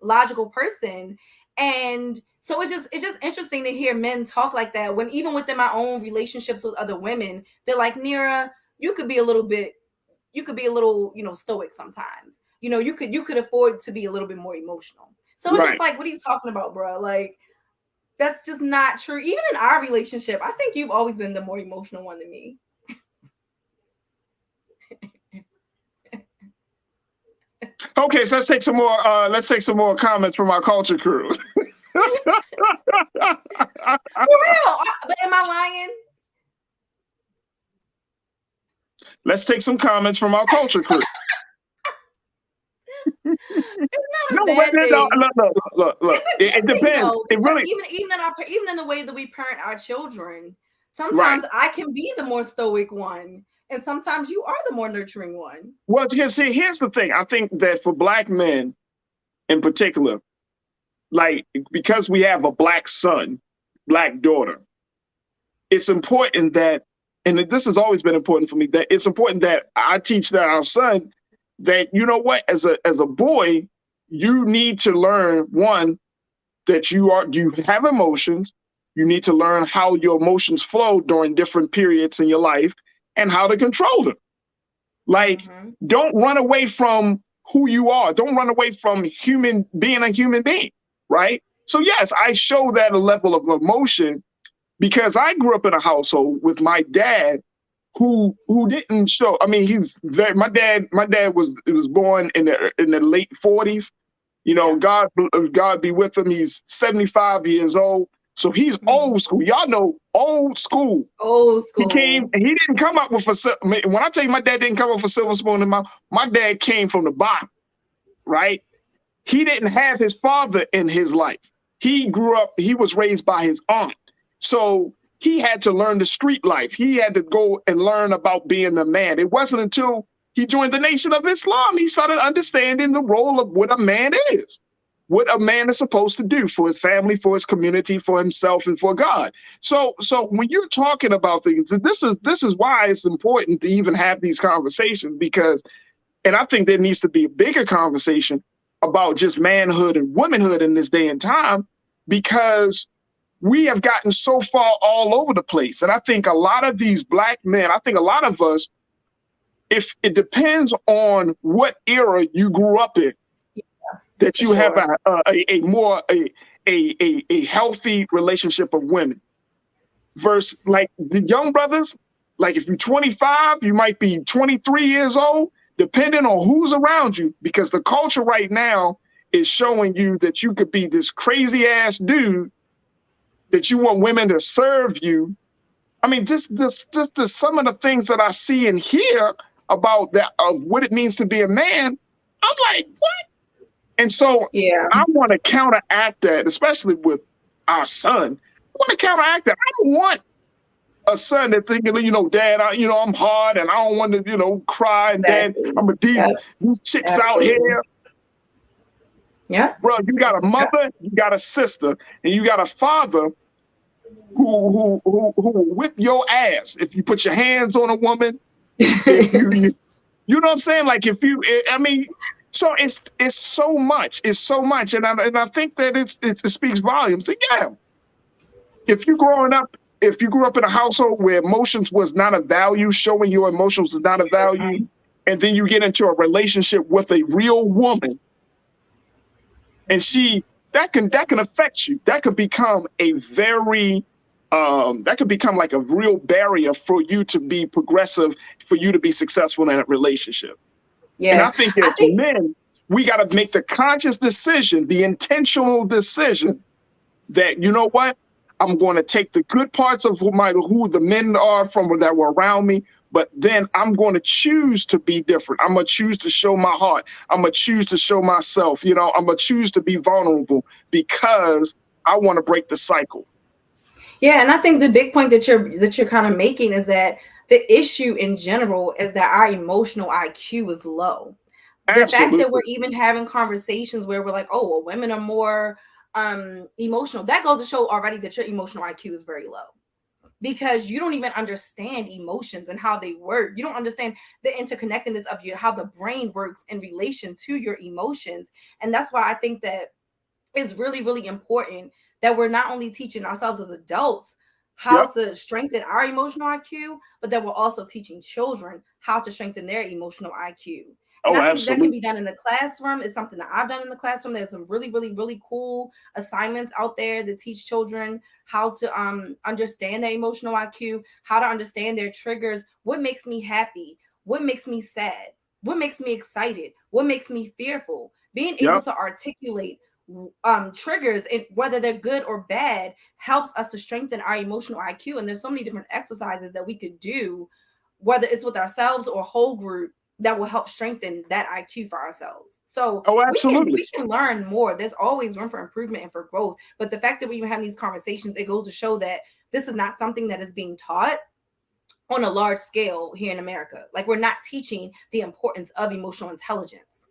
logical person. And so it's just interesting to hear men talk like that when even within my own relationships with other women, they're like, Nira, you could be a little, stoic sometimes. You could afford to be a little bit more emotional. So it's just like, what are you talking about, bro? Like, that's just not true. Even in our relationship, I think you've always been the more emotional one than me. Okay, so let's take some more. Comments from our culture crew. For real? But am I lying? Let's take some comments from our culture crew. Look. It depends. Though, it really even in the way that we parent our children, sometimes I can be the more stoic one, and sometimes you are the more nurturing one. Well, here's the thing. I think that for Black men, in particular, like because we have a Black son, Black daughter, it's important that, and this has always been important for me, that it's important that I teach that our son that, as a boy, you need to learn, one, that you have emotions. You need to learn how your emotions flow during different periods in your life and how to control them. Like, don't run away from who you are. Don't run away from being a human being, right? So yes, I show that a level of emotion because I grew up in a household with my dad who didn't show. I mean, my dad was born in the late 40s. God be with him. He's 75 years old. So he's old school. Y'all know old school. Old school. He didn't come up with when I tell you my dad didn't come up with a silver spoon in his mouth, my dad came from the bottom, right? He didn't have his father in his life. He was raised by his aunt. So he had to learn the street life. He had to go and learn about being a man. It wasn't until he joined the Nation of Islam he started understanding the role of what a man is, what a man is supposed to do for his family, for his community, for himself, and for God. So when you're talking about things, this is why it's important to even have these conversations because, and I think there needs to be a bigger conversation about just manhood and womanhood in this day and time because we have gotten so far all over the place. And I think a lot of these Black men, I think a lot of us, if it depends on what era you grew up in, that you have a more healthy relationship of women versus like the young brothers, like if you're 25, you might be 23 years old, depending on who's around you, because the culture right now is showing you that you could be this crazy ass dude that you want women to serve you. I mean, just some of the things that I see and hear about that of what it means to be a man, I'm like, what? And so I want to counteract that, especially with our son. I want to counteract that. I don't want a son that thinking, Dad, I'm hard and I don't want to, cry, and Dad, I'm a these chicks out here. Yeah, bro, you got a mother, you got a sister, and you got a father who will whip your ass if you put your hands on a woman. If you know what I'm saying? Like so it's so much. It's so much, and I think that it speaks volumes. And yeah, if you grew up in a household where emotions was not a value, showing your emotions is not a value, and then you get into a relationship with a real woman, and that can affect you. That could become a very that could become like a real barrier for you to be progressive, for you to be successful in a relationship. Yeah. And I think as men, we got to make the conscious decision, the intentional decision that, you know what, I'm going to take the good parts of who the men are that were around me, but then I'm going to choose to be different. I'm going to choose to show my heart. I'm going to choose to show myself. I'm going to choose to be vulnerable because I want to break the cycle. Yeah, and I think the big point that you're kind of making is that the issue in general is that our emotional IQ is low. The fact that we're even having conversations where we're like, oh, well, women are more emotional, that goes to show already that your emotional IQ is very low, because you don't even understand emotions and how they work. You don't understand the interconnectedness of how the brain works in relation to your emotions. And that's why I think that it's really, really important that we're not only teaching ourselves as adults how to strengthen our emotional IQ, but that we're also teaching children how to strengthen their emotional IQ. And I think that can be done in the classroom. It's something that I've done in the classroom. There's some really, really, really cool assignments out there that teach children how to understand their emotional IQ, how to understand their triggers, what makes me happy, what makes me sad, what makes me excited, what makes me fearful. Being able to articulate triggers, and whether they're good or bad, helps us to strengthen our emotional IQ. And there's so many different exercises that we could do, whether it's with ourselves or whole group, that will help strengthen that IQ for ourselves. So we can learn more. There's always room for improvement and for growth. But the fact that we even have these conversations, it goes to show that this is not something that is being taught on a large scale here in America. Like, we're not teaching the importance of emotional intelligence.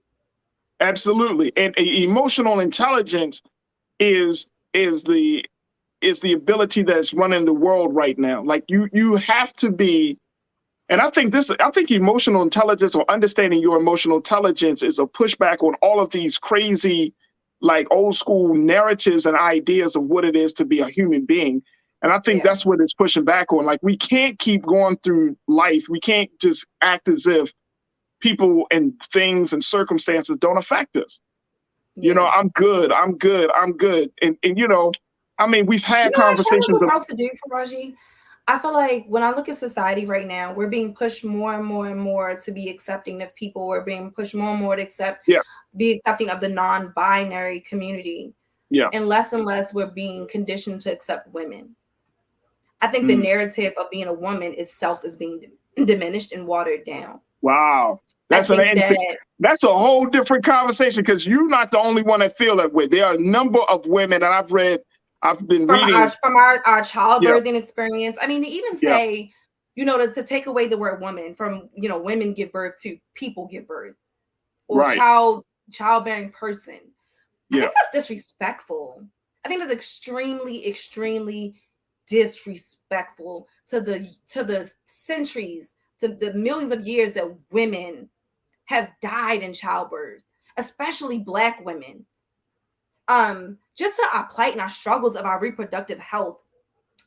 Absolutely. And emotional intelligence is the ability that's running the world right now. Like, you have to be, and I think emotional intelligence, or understanding your emotional intelligence, is a pushback on all of these crazy, like, old school narratives and ideas of what it is to be a human being. And I think that's what it's pushing back on. Like, we can't keep going through life. We can't just act as if people and things and circumstances don't affect us. I'm good. And we've had conversations. What I'm about to do, Faraji, I feel like when I look at society right now, we're being pushed more and more and more to be accepting of people. We're being pushed more and more to be accepting of the non-binary community. Yeah. And less we're being conditioned to accept women. I think the narrative of being a woman itself is being diminished and watered down. Wow. That's a whole different conversation, because you're not the only one that feel that way. There are a number of women, and I've been reading from our childbirthing experience. I mean, to even say, to take away the word woman from, women give birth to people give birth, or childbearing person. I think that's disrespectful. I think that's extremely, extremely disrespectful to the centuries, to the millions of years that women have died in childbirth, especially Black women. Just to our plight and our struggles of our reproductive health.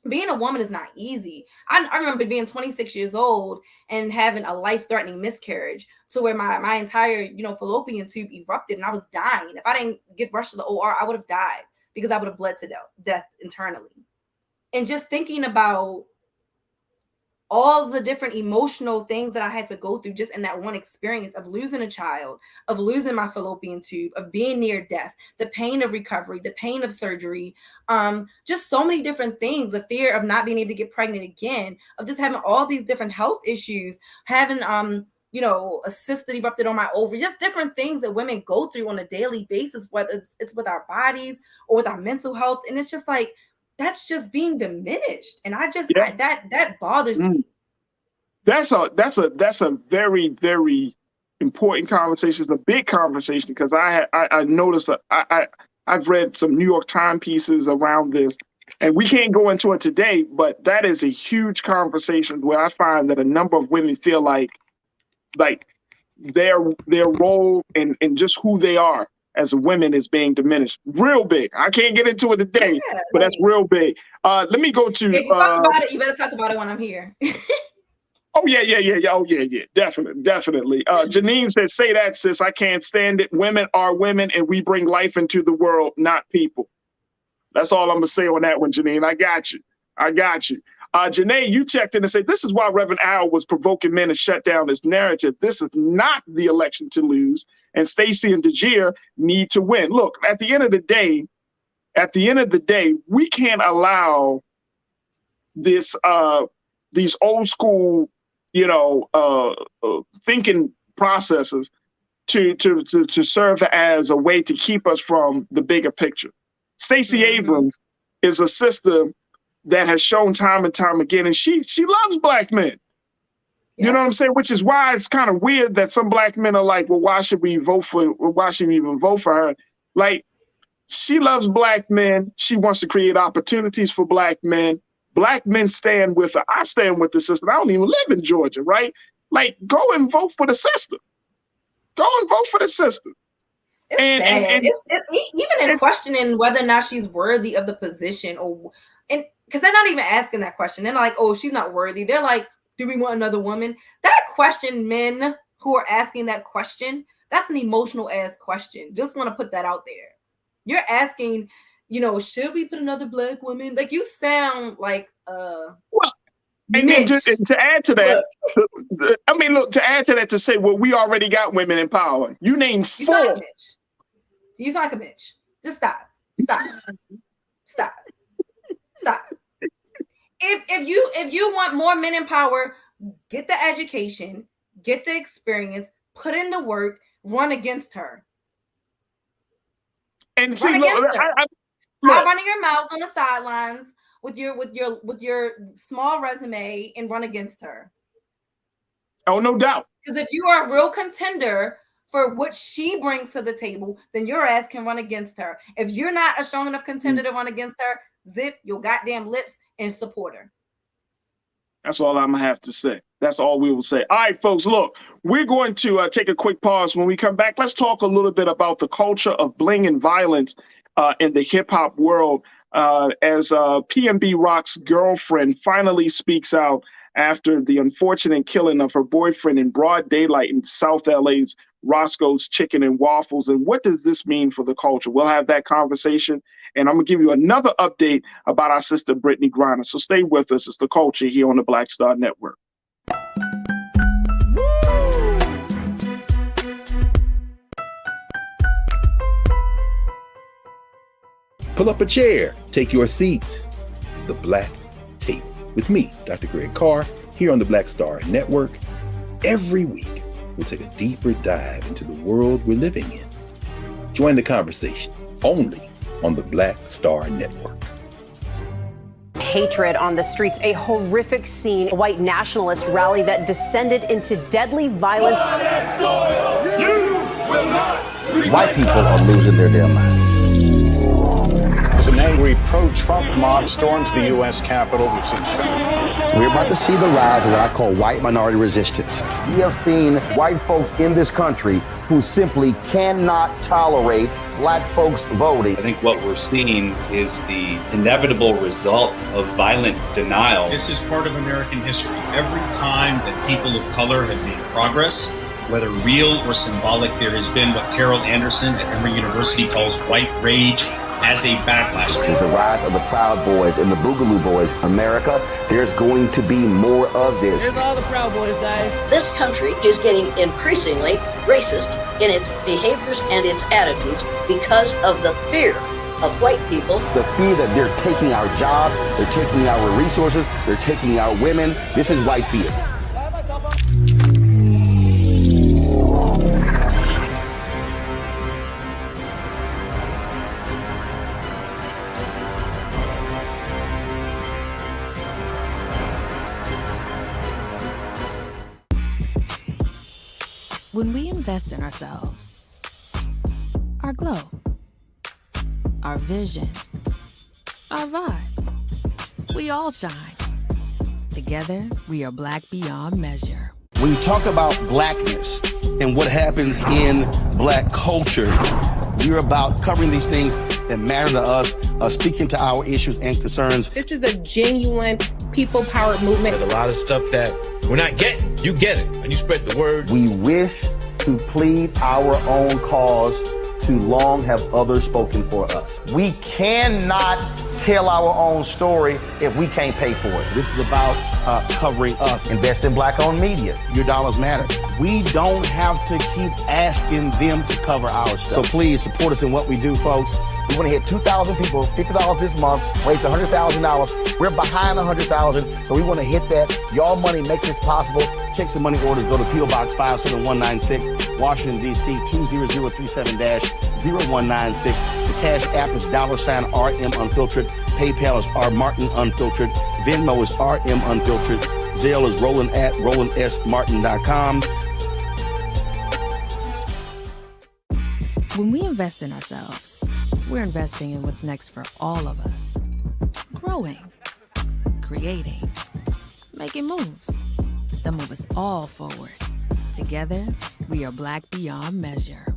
Being a woman is not easy. I remember being 26 years old and having a life-threatening miscarriage, to where my entire, fallopian tube erupted and I was dying. If I didn't get rushed to the OR, I would have died, because I would have bled to death internally. And just thinking about all the different emotional things that I had to go through just in that one experience of losing a child, of losing my fallopian tube, of being near death, the pain of recovery, the pain of surgery, just so many different things, the fear of not being able to get pregnant again, of just having all these different health issues, having, a cyst that erupted on my ovary, just different things that women go through on a daily basis, whether it's with our bodies or with our mental health. And it's just like, that's just being diminished. And that bothers me. That's a very, very important conversation. It's a big conversation because I noticed that I've read some New York Times pieces around this, and we can't go into it today, but that is a huge conversation where I find that a number of women feel like their role and just who they are as women is being diminished. Real big. I can't get into it today, but that's real big. Let me go to. If you talk about it, you better talk about it when I'm here. Oh yeah. Oh yeah. Definitely. Janine says, "Say that, sis. I can't stand it. Women are women, and we bring life into the world, not people." That's all I'm gonna say on that one, Janine. I got you. Janae, you checked in and said, "This is why Reverend Al was provoking men to shut down this narrative. This is not the election to lose, and Stacey and DeGier need to win." Look, at the end of the day, we can't allow this these old school, thinking processes to serve as a way to keep us from the bigger picture. Stacey Abrams is a sister that has shown time and time again, and she loves black men. Yeah. You know what I'm saying? Which is why it's kind of weird that some black men are like, well, why should we even vote for her? Like, she loves black men. She wants to create opportunities for black men. Black men stand with her. I stand with the sister. I don't even live in Georgia, right? Like, go and vote for the sister. Go and vote for the sister. It's sad. It's even in questioning whether or not she's worthy of the position, and because they're not even asking that question. They're like, oh, she's not worthy. They're like, do we want another woman? That question, men who are asking that question, that's an emotional ass question. Just want to put that out there. You're asking, should we put another black woman? Like, you sound like and to add to that, to add to that, to say, well, we already got women in power. You name 4. You sound like a bitch. Just stop. If you want more men in power, get the education, get the experience, put in the work, run against her. And Stop running your mouth on the sidelines with your small resume and run against her. Oh, no doubt. Because if you are a real contender for what she brings to the table, then your ass can run against her. If you're not a strong enough contender to run against her, zip your goddamn lips and support her. That's all I'm gonna have to say. That's all we will say. All right, folks, look, we're going to take a quick pause. When we come back, let's talk a little bit about the culture of bling and violence in the hip hop world as PNB Rock's girlfriend finally speaks out after the unfortunate killing of her boyfriend in broad daylight in South LA's Roscoe's Chicken and Waffles. And what does this mean for the culture? We'll have that conversation. And I'm going to give you another update about our sister, Brittany Griner. So stay with us. It's The Culture here on the Black Star Network. Pull up a chair, take your seat. The Black Tape with me, Dr. Greg Carr, here on the Black Star Network. Every week, we'll take a deeper dive into the world we're living in. Join the conversation only on the Black Star Network. Hatred on the streets, a horrific scene, a white nationalist rally that descended into deadly violence. White people are losing their damn minds. As an angry pro-Trump mob storms the U.S. Capitol, we've seen Sharpton. We're about to see the rise of what I call white minority resistance. We have seen white folks in this country who simply cannot tolerate black folks voting. I think what we're seeing is the inevitable result of violent denial. This is part of American history. Every time that people of color have made progress, whether real or symbolic, there has been what Carol Anderson at Emory University calls white rage as a backlash. This is the rise of the Proud Boys and the Boogaloo Boys. America, there's going to be more of this. Here's all the Proud Boys, guys. This country is getting increasingly racist in its behaviors and its attitudes because of the fear of white people. The fear that they're taking our jobs, they're taking our resources, they're taking our women. This is white fear. When we invest in ourselves, our glow, our vision, our vibe, we all shine. Together, we are Black beyond measure. When you talk about blackness and what happens in Black culture, we're about covering these things that matter to us, speaking to our issues and concerns. This is a genuine people-powered movement. There's a lot of stuff that we're not getting. You get it, and you spread the word. We wish to plead our own cause. Too long have others spoken for us. We cannot tell our own story if we can't pay for it. This is about covering us. Invest in Black-owned media. Your dollars matter. We don't have to keep asking them to cover our stuff. So please support us in what we do, folks. We want to hit 2,000 people, $50 this month, raise $100,000. We're behind 100,000, so we want to hit that. Y'all money makes this possible. Check some money orders. Go to P.O. Box 57196, Washington, D.C. 20037-0196. The Cash App is $RM Unfiltered. PayPal is R Martin Unfiltered. Venmo is RM Unfiltered. Zelle is Roland at RolandSMartin.com. When we invest in ourselves, we're investing in what's next for all of us. Growing, creating, making moves that move us all forward. Together, we are Black beyond measure.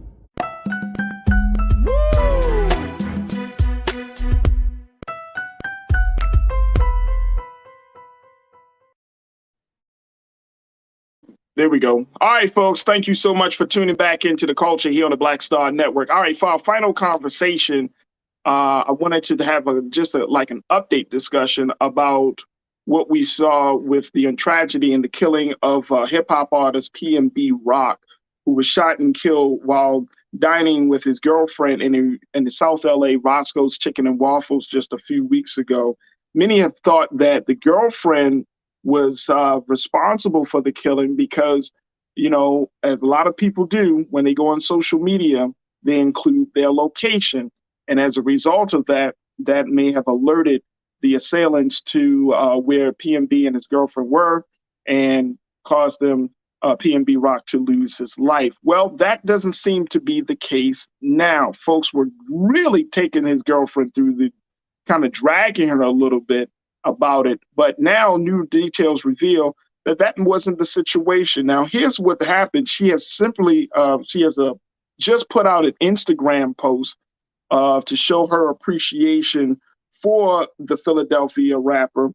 There we go. All right, folks. Thank you so much for tuning back into the culture here on the Black Star Network. All right, for our final conversation, I wanted to have an update discussion about what we saw with the tragedy and the killing of hip hop artist PNB Rock, who was shot and killed while dining with his girlfriend in the South LA Roscoe's Chicken and Waffles just a few weeks ago. Many have thought that the girlfriend was responsible for the killing because, you know, as a lot of people do when they go on social media, they include their location. And as a result of that, that may have alerted the assailants to where PNB and his girlfriend were and caused them, PNB Rock, to lose his life. Well, that doesn't seem to be the case now. Folks were really taking his girlfriend through the kind of dragging her a little bit about it. But now new details reveal that that wasn't the situation. Now, here's what happened. She has simply, just put out an Instagram post to show her appreciation for the Philadelphia rapper.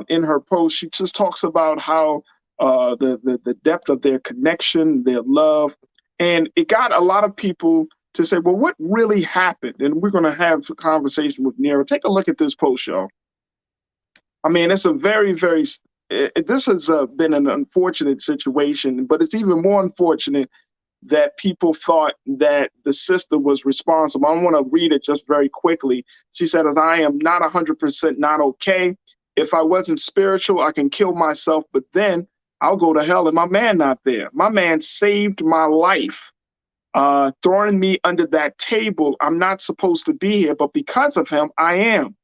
In her post, she just talks about how the depth of their connection, their love, and it got a lot of people to say, well, what really happened? And we're going to have a conversation with Nero. Take a look at this post, y'all. I mean, it's a very, this has been an unfortunate situation, but it's even more unfortunate that people thought that the sister was responsible. I want to read it just very quickly. She said, as I am not 100% not okay. If I wasn't spiritual, I can kill myself, but then I'll go to hell and my man not there. My man saved my life, throwing me under that table. I'm not supposed to be here, but because of him, I am.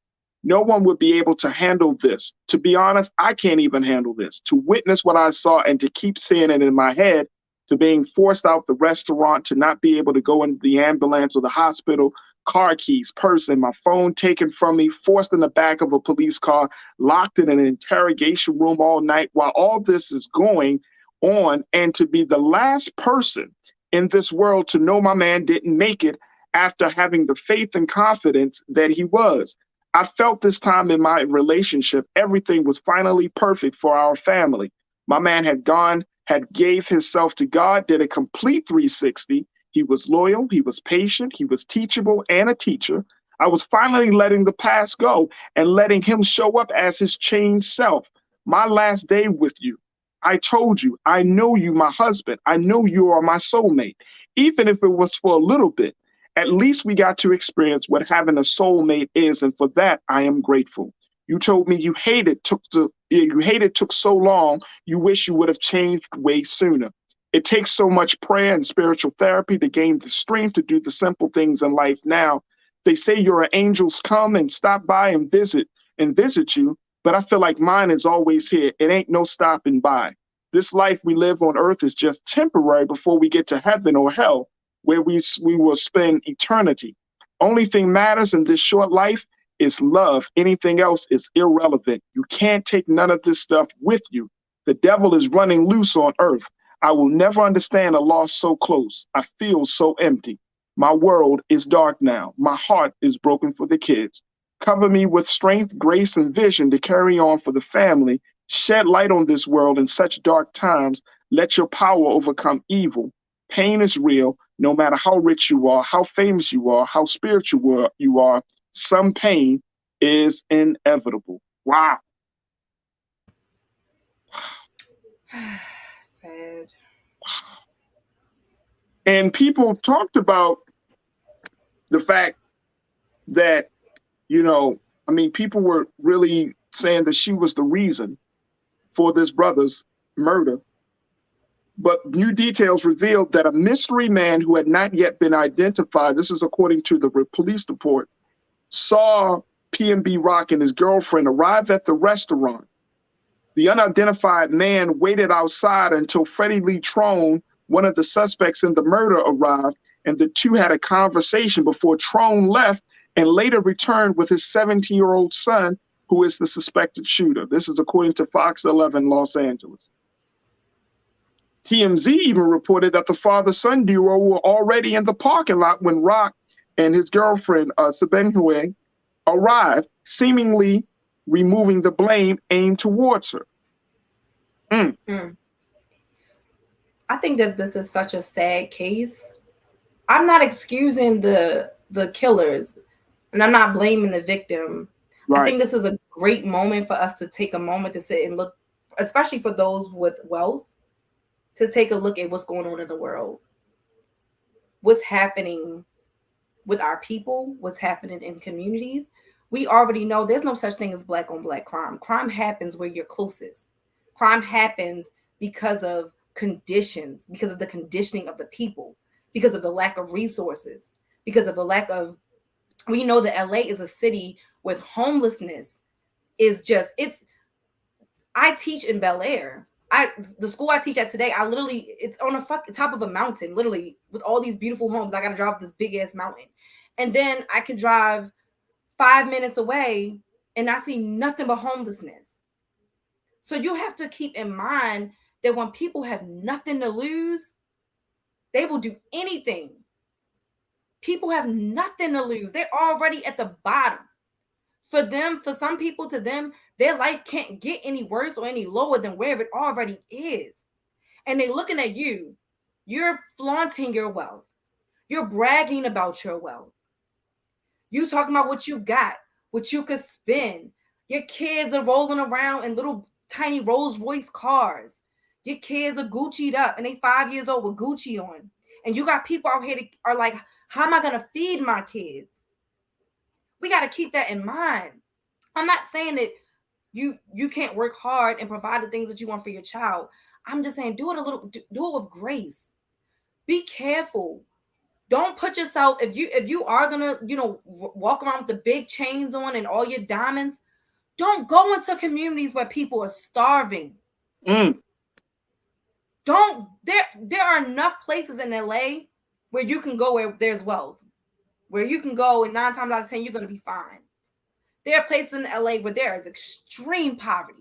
No one would be able to handle this. To be honest, I can't even handle this. To witness what I saw and to keep seeing it in my head, to being forced out the restaurant, to not be able to go into the ambulance or the hospital, car keys, purse, and my phone taken from me, forced in the back of a police car, locked in an interrogation room all night while all this is going on, and to be the last person in this world to know my man didn't make it after having the faith and confidence that he was. I felt this time in my relationship, everything was finally perfect for our family. My man had gave himself to God, did a complete 360. He was loyal, he was patient, he was teachable and a teacher. I was finally letting the past go and letting him show up as his changed self. My last day with you. I told you, I know you, my husband. I know you are my soulmate. Even if it was for a little bit, at least we got to experience what having a soulmate is, and for that, I am grateful. You told me you hated took so long, you wish you would have changed way sooner. It takes so much prayer and spiritual therapy to gain the strength to do the simple things in life now. They say your angels come and stop by and visit you, but I feel like mine is always here. It ain't no stopping by. This life we live on earth is just temporary before we get to heaven or hell, where we will spend eternity. Only thing matters in this short life is love. Anything else is irrelevant. You can't take none of this stuff with you. The devil is running loose on earth. I will never understand a loss so close. I feel so empty. My world is dark now. My heart is broken for the kids. Cover me with strength, grace, and vision to carry on for the family. Shed light on this world in such dark times. Let your power overcome evil. Pain is real, no matter how rich you are, how famous you are, how spiritual you are. Some pain is inevitable. Wow. Sad. And people talked about the fact that, you know, I mean, people were really saying that she was the reason for this brother's murder. But new details revealed that a mystery man who had not yet been identified, this is according to the police report, saw PNB Rock and his girlfriend arrive at the restaurant. The unidentified man waited outside until Freddie Lee Trone, one of the suspects in the murder, arrived, and the two had a conversation before Trone left and later returned with his 17-year-old son, who is the suspected shooter. This is according to Fox 11 Los Angeles. TMZ even reported that the father-son duo were already in the parking lot when Rock and his girlfriend, Sabenhue, arrived, seemingly removing the blame aimed towards her. I think that this is such a sad case. I'm not excusing the killers, and I'm not blaming the victim. Right. I think this is a great moment for us to take a moment to sit and look, especially for those with wealth, to take a look at what's going on in the world. What's happening with our people, what's happening in communities. We already know there's no such thing as black on black crime. Crime happens where you're closest. Crime happens because of conditions, because of the conditioning of the people, because of the lack of resources, because of the lack of, we know that LA is a city with homelessness is just, I teach in Bel Air. The school I teach at today, it's on a top of a mountain, literally, with all these beautiful homes. I got to drive this big ass mountain. And then I could drive 5 minutes away and I see nothing but homelessness. So you have to keep in mind that when people have nothing to lose, they will do anything. People have nothing to lose. They're already at the bottom. For some people, to them, their life can't get any worse or any lower than where it already is. And they're looking at you. You're flaunting your wealth. You're bragging about your wealth. You talking about what you got, what you could spend. Your kids are rolling around in little tiny Rolls Royce cars. Your kids are Gucci'd up and they 5 years old with Gucci on. And you got people out here that are like, how am I going to feed my kids? We got to keep that in mind. I'm not saying that you can't work hard and provide the things that you want for your child. I'm just saying do it with grace. Be careful. Don't put yourself, if you are gonna, walk around with the big chains on and all your diamonds, don't go into communities where people are starving. There are enough places in LA where you can go where there's wealth, where you can go and 9 times out of 10 you're gonna be fine. There are places in LA where there is extreme poverty.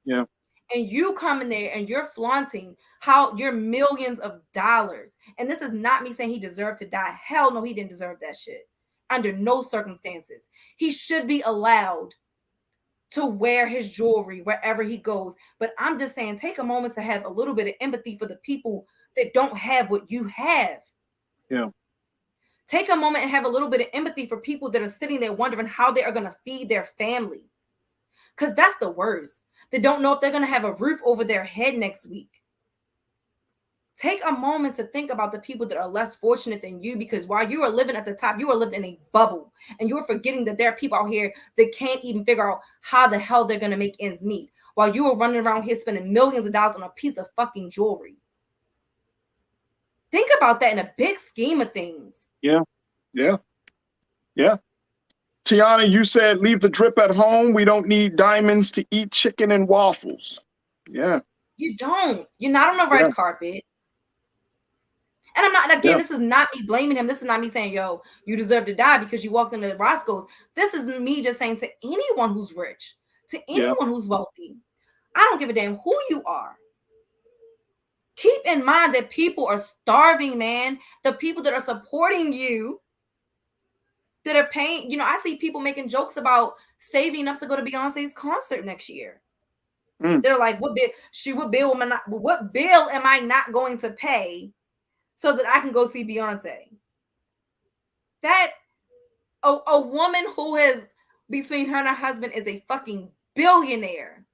Yeah. And you come in there and you're flaunting how you're millions of dollars. And this is not me saying he deserved to die. Hell no, he didn't deserve that shit. Under no circumstances. He should be allowed to wear his jewelry wherever he goes. But I'm just saying, take a moment to have a little bit of empathy for the people that don't have what you have. Yeah. Take a moment and have a little bit of empathy for people that are sitting there wondering how they are going to feed their family. Because that's the worst. They don't know if they're going to have a roof over their head next week. Take a moment to think about the people that are less fortunate than you, because while you are living at the top, you are living in a bubble. And you're forgetting that there are people out here that can't even figure out how the hell they're going to make ends meet. While you are running around here spending millions of dollars on a piece of fucking jewelry. Think about that in a big scheme of things. Yeah. Tiana, you said leave the drip at home. We don't need diamonds to eat chicken and waffles. Yeah. You don't. You're not on the red carpet. And I'm not, again, this is not me blaming him. This is not me saying, yo, you deserve to die because you walked into Roscoe's. This is me just saying to anyone who's rich, to anyone who's wealthy, I don't give a damn who you are. Keep in mind that people are starving, man. The people that are supporting you, that are paying, you know, I see people making jokes about saving up to go to Beyonce's concert next year. They're like, what bill am I not going to pay so that I can go see Beyonce? That a woman who has, between her and her husband, is a fucking billionaire.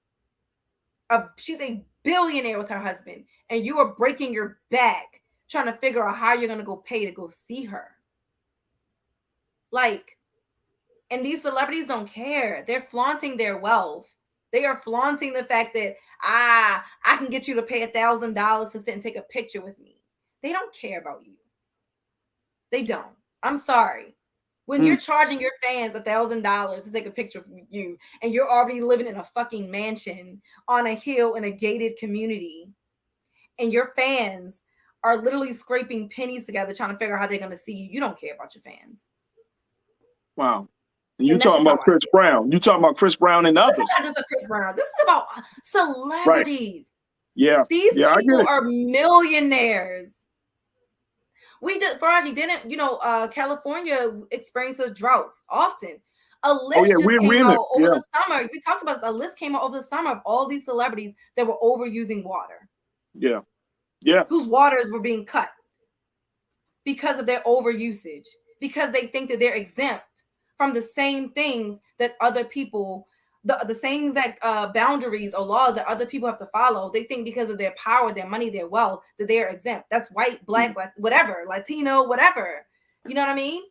She's a billionaire with her husband, and you are breaking your back trying to figure out how you're going to go pay to go see her. Like, and these celebrities don't care. They're flaunting their wealth. They are flaunting the fact that I can get you to pay $1,000 to sit and take a picture with me. They don't care about you. They don't. I'm sorry. When you're charging your fans $1,000 to take a picture of you, and you're already living in a fucking mansion on a hill in a gated community, and your fans are literally scraping pennies together trying to figure out how they're going to see you, you don't care about your fans. Wow. And you're talking about Chris Brown. You're talking about Chris Brown and others. This is not just a Chris Brown. This is about celebrities. Right. Yeah. These people are millionaires. We just, Faraji, didn't, you know, California experiences droughts often. A list just came out over the summer. We talked about this. A list came out over the summer of all these celebrities that were overusing water. Yeah. Yeah. Whose waters were being cut because of their overusage, because they think that they're exempt from the same things that other people, the same exact boundaries or laws that other people have to follow. They think because of their power, their money, their wealth, that they are exempt. That's white, black, whatever, Latino, whatever. You know what I mean?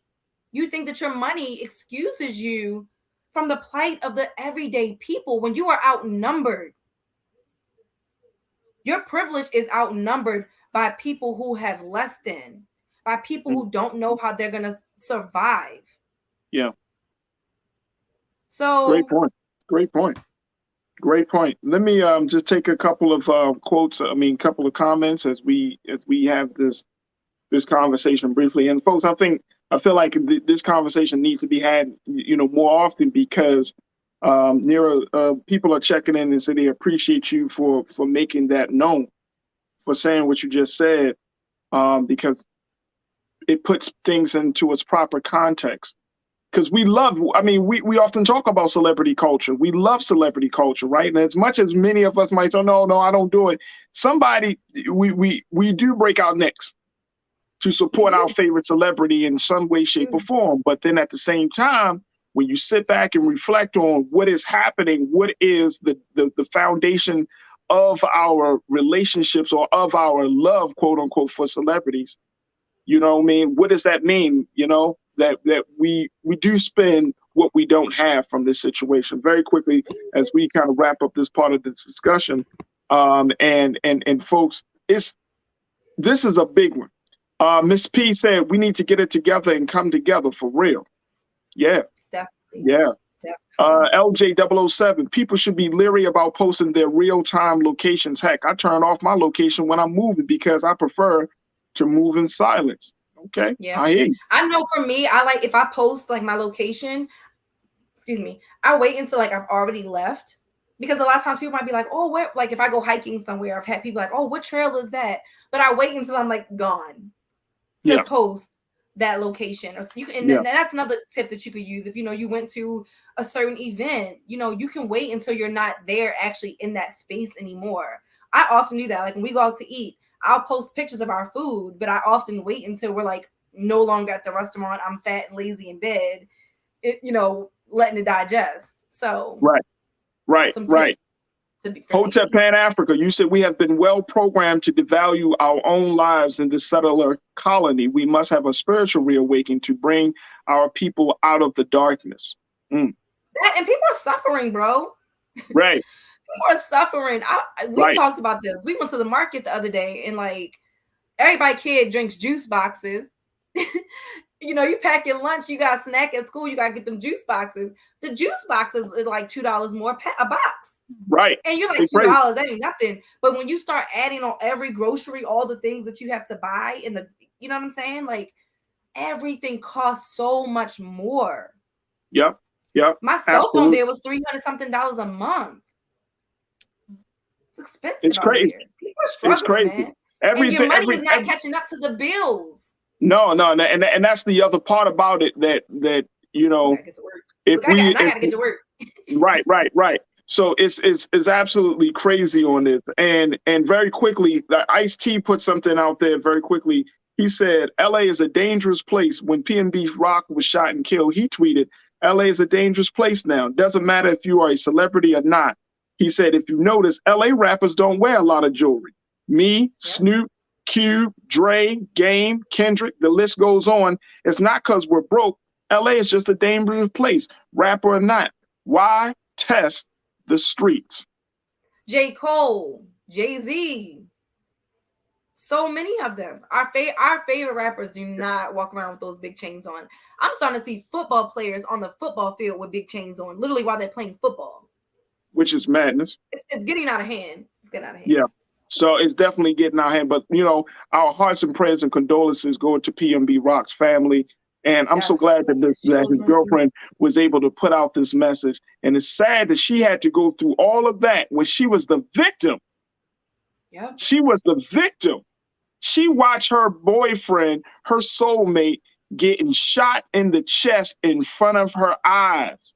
You think that your money excuses you from the plight of the everyday people when you are outnumbered. Your privilege is outnumbered by people who have less than, by people who don't know how they're going to survive. Yeah. So great point. Great point. Great point. Let me just take a couple of quotes. I mean, couple of comments as we have this conversation briefly. And folks, I feel like this conversation needs to be had, you know, more often because people are checking in and say they appreciate you for making that known, for saying what you just said, because it puts things into its proper context. Because we often talk about celebrity culture. We love celebrity culture, right? And as much as many of us might say, no, I don't do it. We do break our necks to support our favorite celebrity in some way, shape, or form. But then at the same time, when you sit back and reflect on what is happening, what is the foundation of our relationships or of our love, quote unquote, for celebrities, you know what I mean? What does that mean? You know, that we do spend what we don't have from this situation. Very quickly, as we kind of wrap up this part of this discussion, and folks, this is a big one. Miss P said we need to get it together and come together for real. Yeah. Definitely. Yeah. LJ007, people should be leery about posting their real-time locations. Heck, I turn off my location when I'm moving because I prefer to move in silence. Okay. Yeah. I hear you. I know for me, I like if I post like my location, I wait until like I've already left, because a lot of times people might be like, oh, where, like if I go hiking somewhere, I've had people like, oh, what trail is that? But I wait until I'm like gone to post that location. Or so you can, and that's another tip that you could use. If you know you went to a certain event, you know, you can wait until you're not there actually in that space anymore. I often do that. Like when we go out to eat, I'll post pictures of our food, but I often wait until we're like no longer at the restaurant. I'm fat and lazy in bed, you know, letting it digest. So right. Hotep Pan Africa, you said we have been well programmed to devalue our own lives in the settler colony. We must have a spiritual reawakening to bring our people out of the darkness. And people are suffering, bro. Right. People are suffering. We talked about this. We went to the market the other day, and like everybody kid drinks juice boxes. You know, you pack your lunch, you got a snack at school, you got to get them juice boxes. The juice boxes is like $2 more a box. Right. And you're like, $2, that ain't nothing. But when you start adding on every grocery, all the things that you have to buy in the, you know what I'm saying? Like everything costs so much more. Yep. Yep. My cell phone bill was $300-something a month. It's expensive. It's crazy. People are struggling, it's crazy. Man. And your money is not catching up to the bills. No, and that's the other part about it that you know, I gotta get to work. Right. So it's absolutely crazy on this. And very quickly, Ice-T put something out there very quickly. He said, LA is a dangerous place. When PNB Rock was shot and killed, he tweeted, LA is a dangerous place now. Doesn't matter if you are a celebrity or not. He said, if you notice, LA rappers don't wear a lot of jewelry. Me, Snoop, Cube, Dre, Game, Kendrick, the list goes on. It's not because we're broke. LA is just a dangerous place, rapper or not. Why test the streets? J. Cole, Jay-Z, so many of them. Our favorite rappers do not walk around with those big chains on. I'm starting to see football players on the football field with big chains on, literally while they're playing football. Which is madness. It's getting out of hand. It's getting out of hand. Yeah. So it's definitely getting out of hand. But, you know, our hearts and prayers and condolences go to PNB Rock's family. And I'm so glad that his girlfriend was able to put out this message. And it's sad that she had to go through all of that when she was the victim. Yeah. She was the victim. She watched her boyfriend, her soulmate, getting shot in the chest in front of her eyes.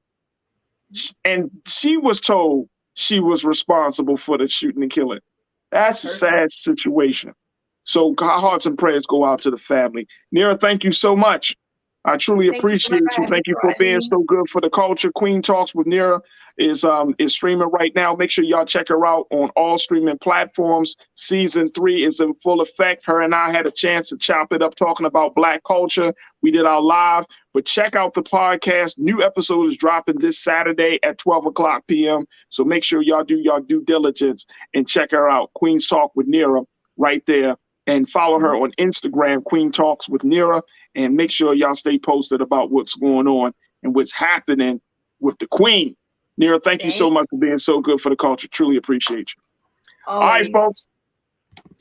And she was told she was responsible for the shooting and killing. That's a sad situation. So our hearts and prayers go out to the family. Nira, thank you so much. I truly appreciate you. Thank you for being so good for the culture. Queen Talks with Nira is streaming right now. Make sure y'all check her out on all streaming platforms. Season 3 is in full effect. Her and I had a chance to chop it up talking about Black culture. We did our live, but check out the podcast. New episode is dropping this Saturday at 12:00 p.m. So make sure y'all do your due diligence and check her out. Queen's Talk with Nira right there. And follow her on Instagram, Queen Talks with Nira, and make sure y'all stay posted about what's going on and what's happening with the Queen. Nira, thank you so much for being so good for the culture. Truly appreciate you. All right, folks.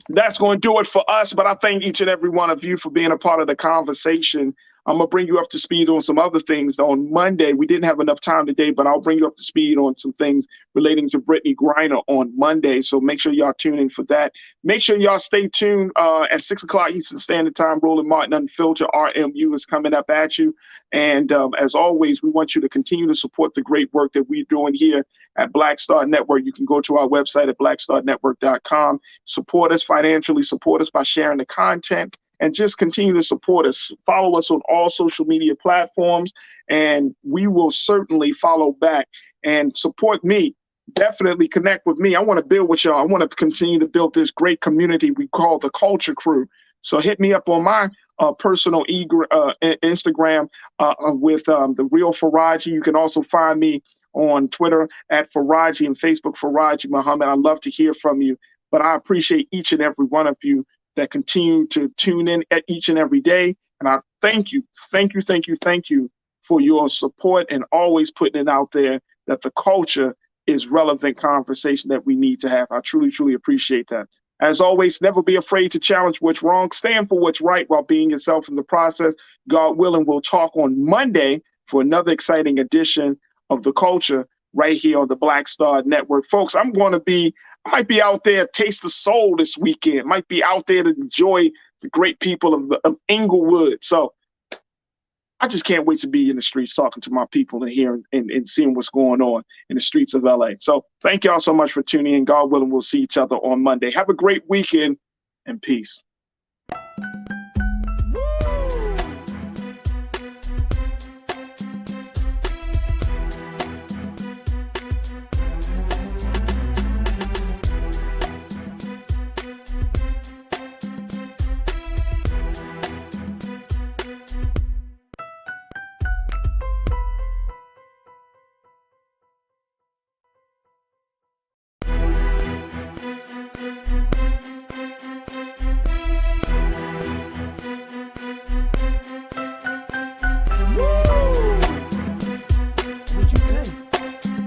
That's going to do it for us, but I thank each and every one of you for being a part of the conversation. I'm going to bring you up to speed on some other things. On Monday, we didn't have enough time today, but I'll bring you up to speed on some things relating to Brittany Griner on Monday. So make sure y'all tune in for that. Make sure y'all stay tuned at 6 o'clock Eastern Standard Time. Roland Martin Unfiltered RMU is coming up at you. And as always, we want you to continue to support the great work that we're doing here at Black Star Network. You can go to our website at blackstarnetwork.com. Support us financially. Support us by sharing the content. And just continue to support us. Follow us on all social media platforms, and we will certainly follow back and support me. Definitely connect with me. I want to build with y'all. I want to continue to build this great community we call the Culture Crew. So hit me up on my personal Instagram with the Real Faraji. You can also find me on Twitter at Faraji and Facebook Faraji Muhammad. I'd love to hear from you, but I appreciate each and every one of you that continue to tune in at each and every day. And I thank you for your support and always putting it out there that the culture is relevant conversation that we need to have. I truly, truly appreciate that. As always, never be afraid to challenge what's wrong. Stand for what's right while being yourself in the process. God willing, we'll talk on Monday for another exciting edition of The Culture right here on the Black Star Network. Folks, I might be out there, taste the soul this weekend. Might be out there to enjoy the great people of Inglewood. So I just can't wait to be in the streets talking to my people and hearing and seeing what's going on in the streets of LA. So thank y'all so much for tuning in. God willing, we'll see each other on Monday. Have a great weekend and peace.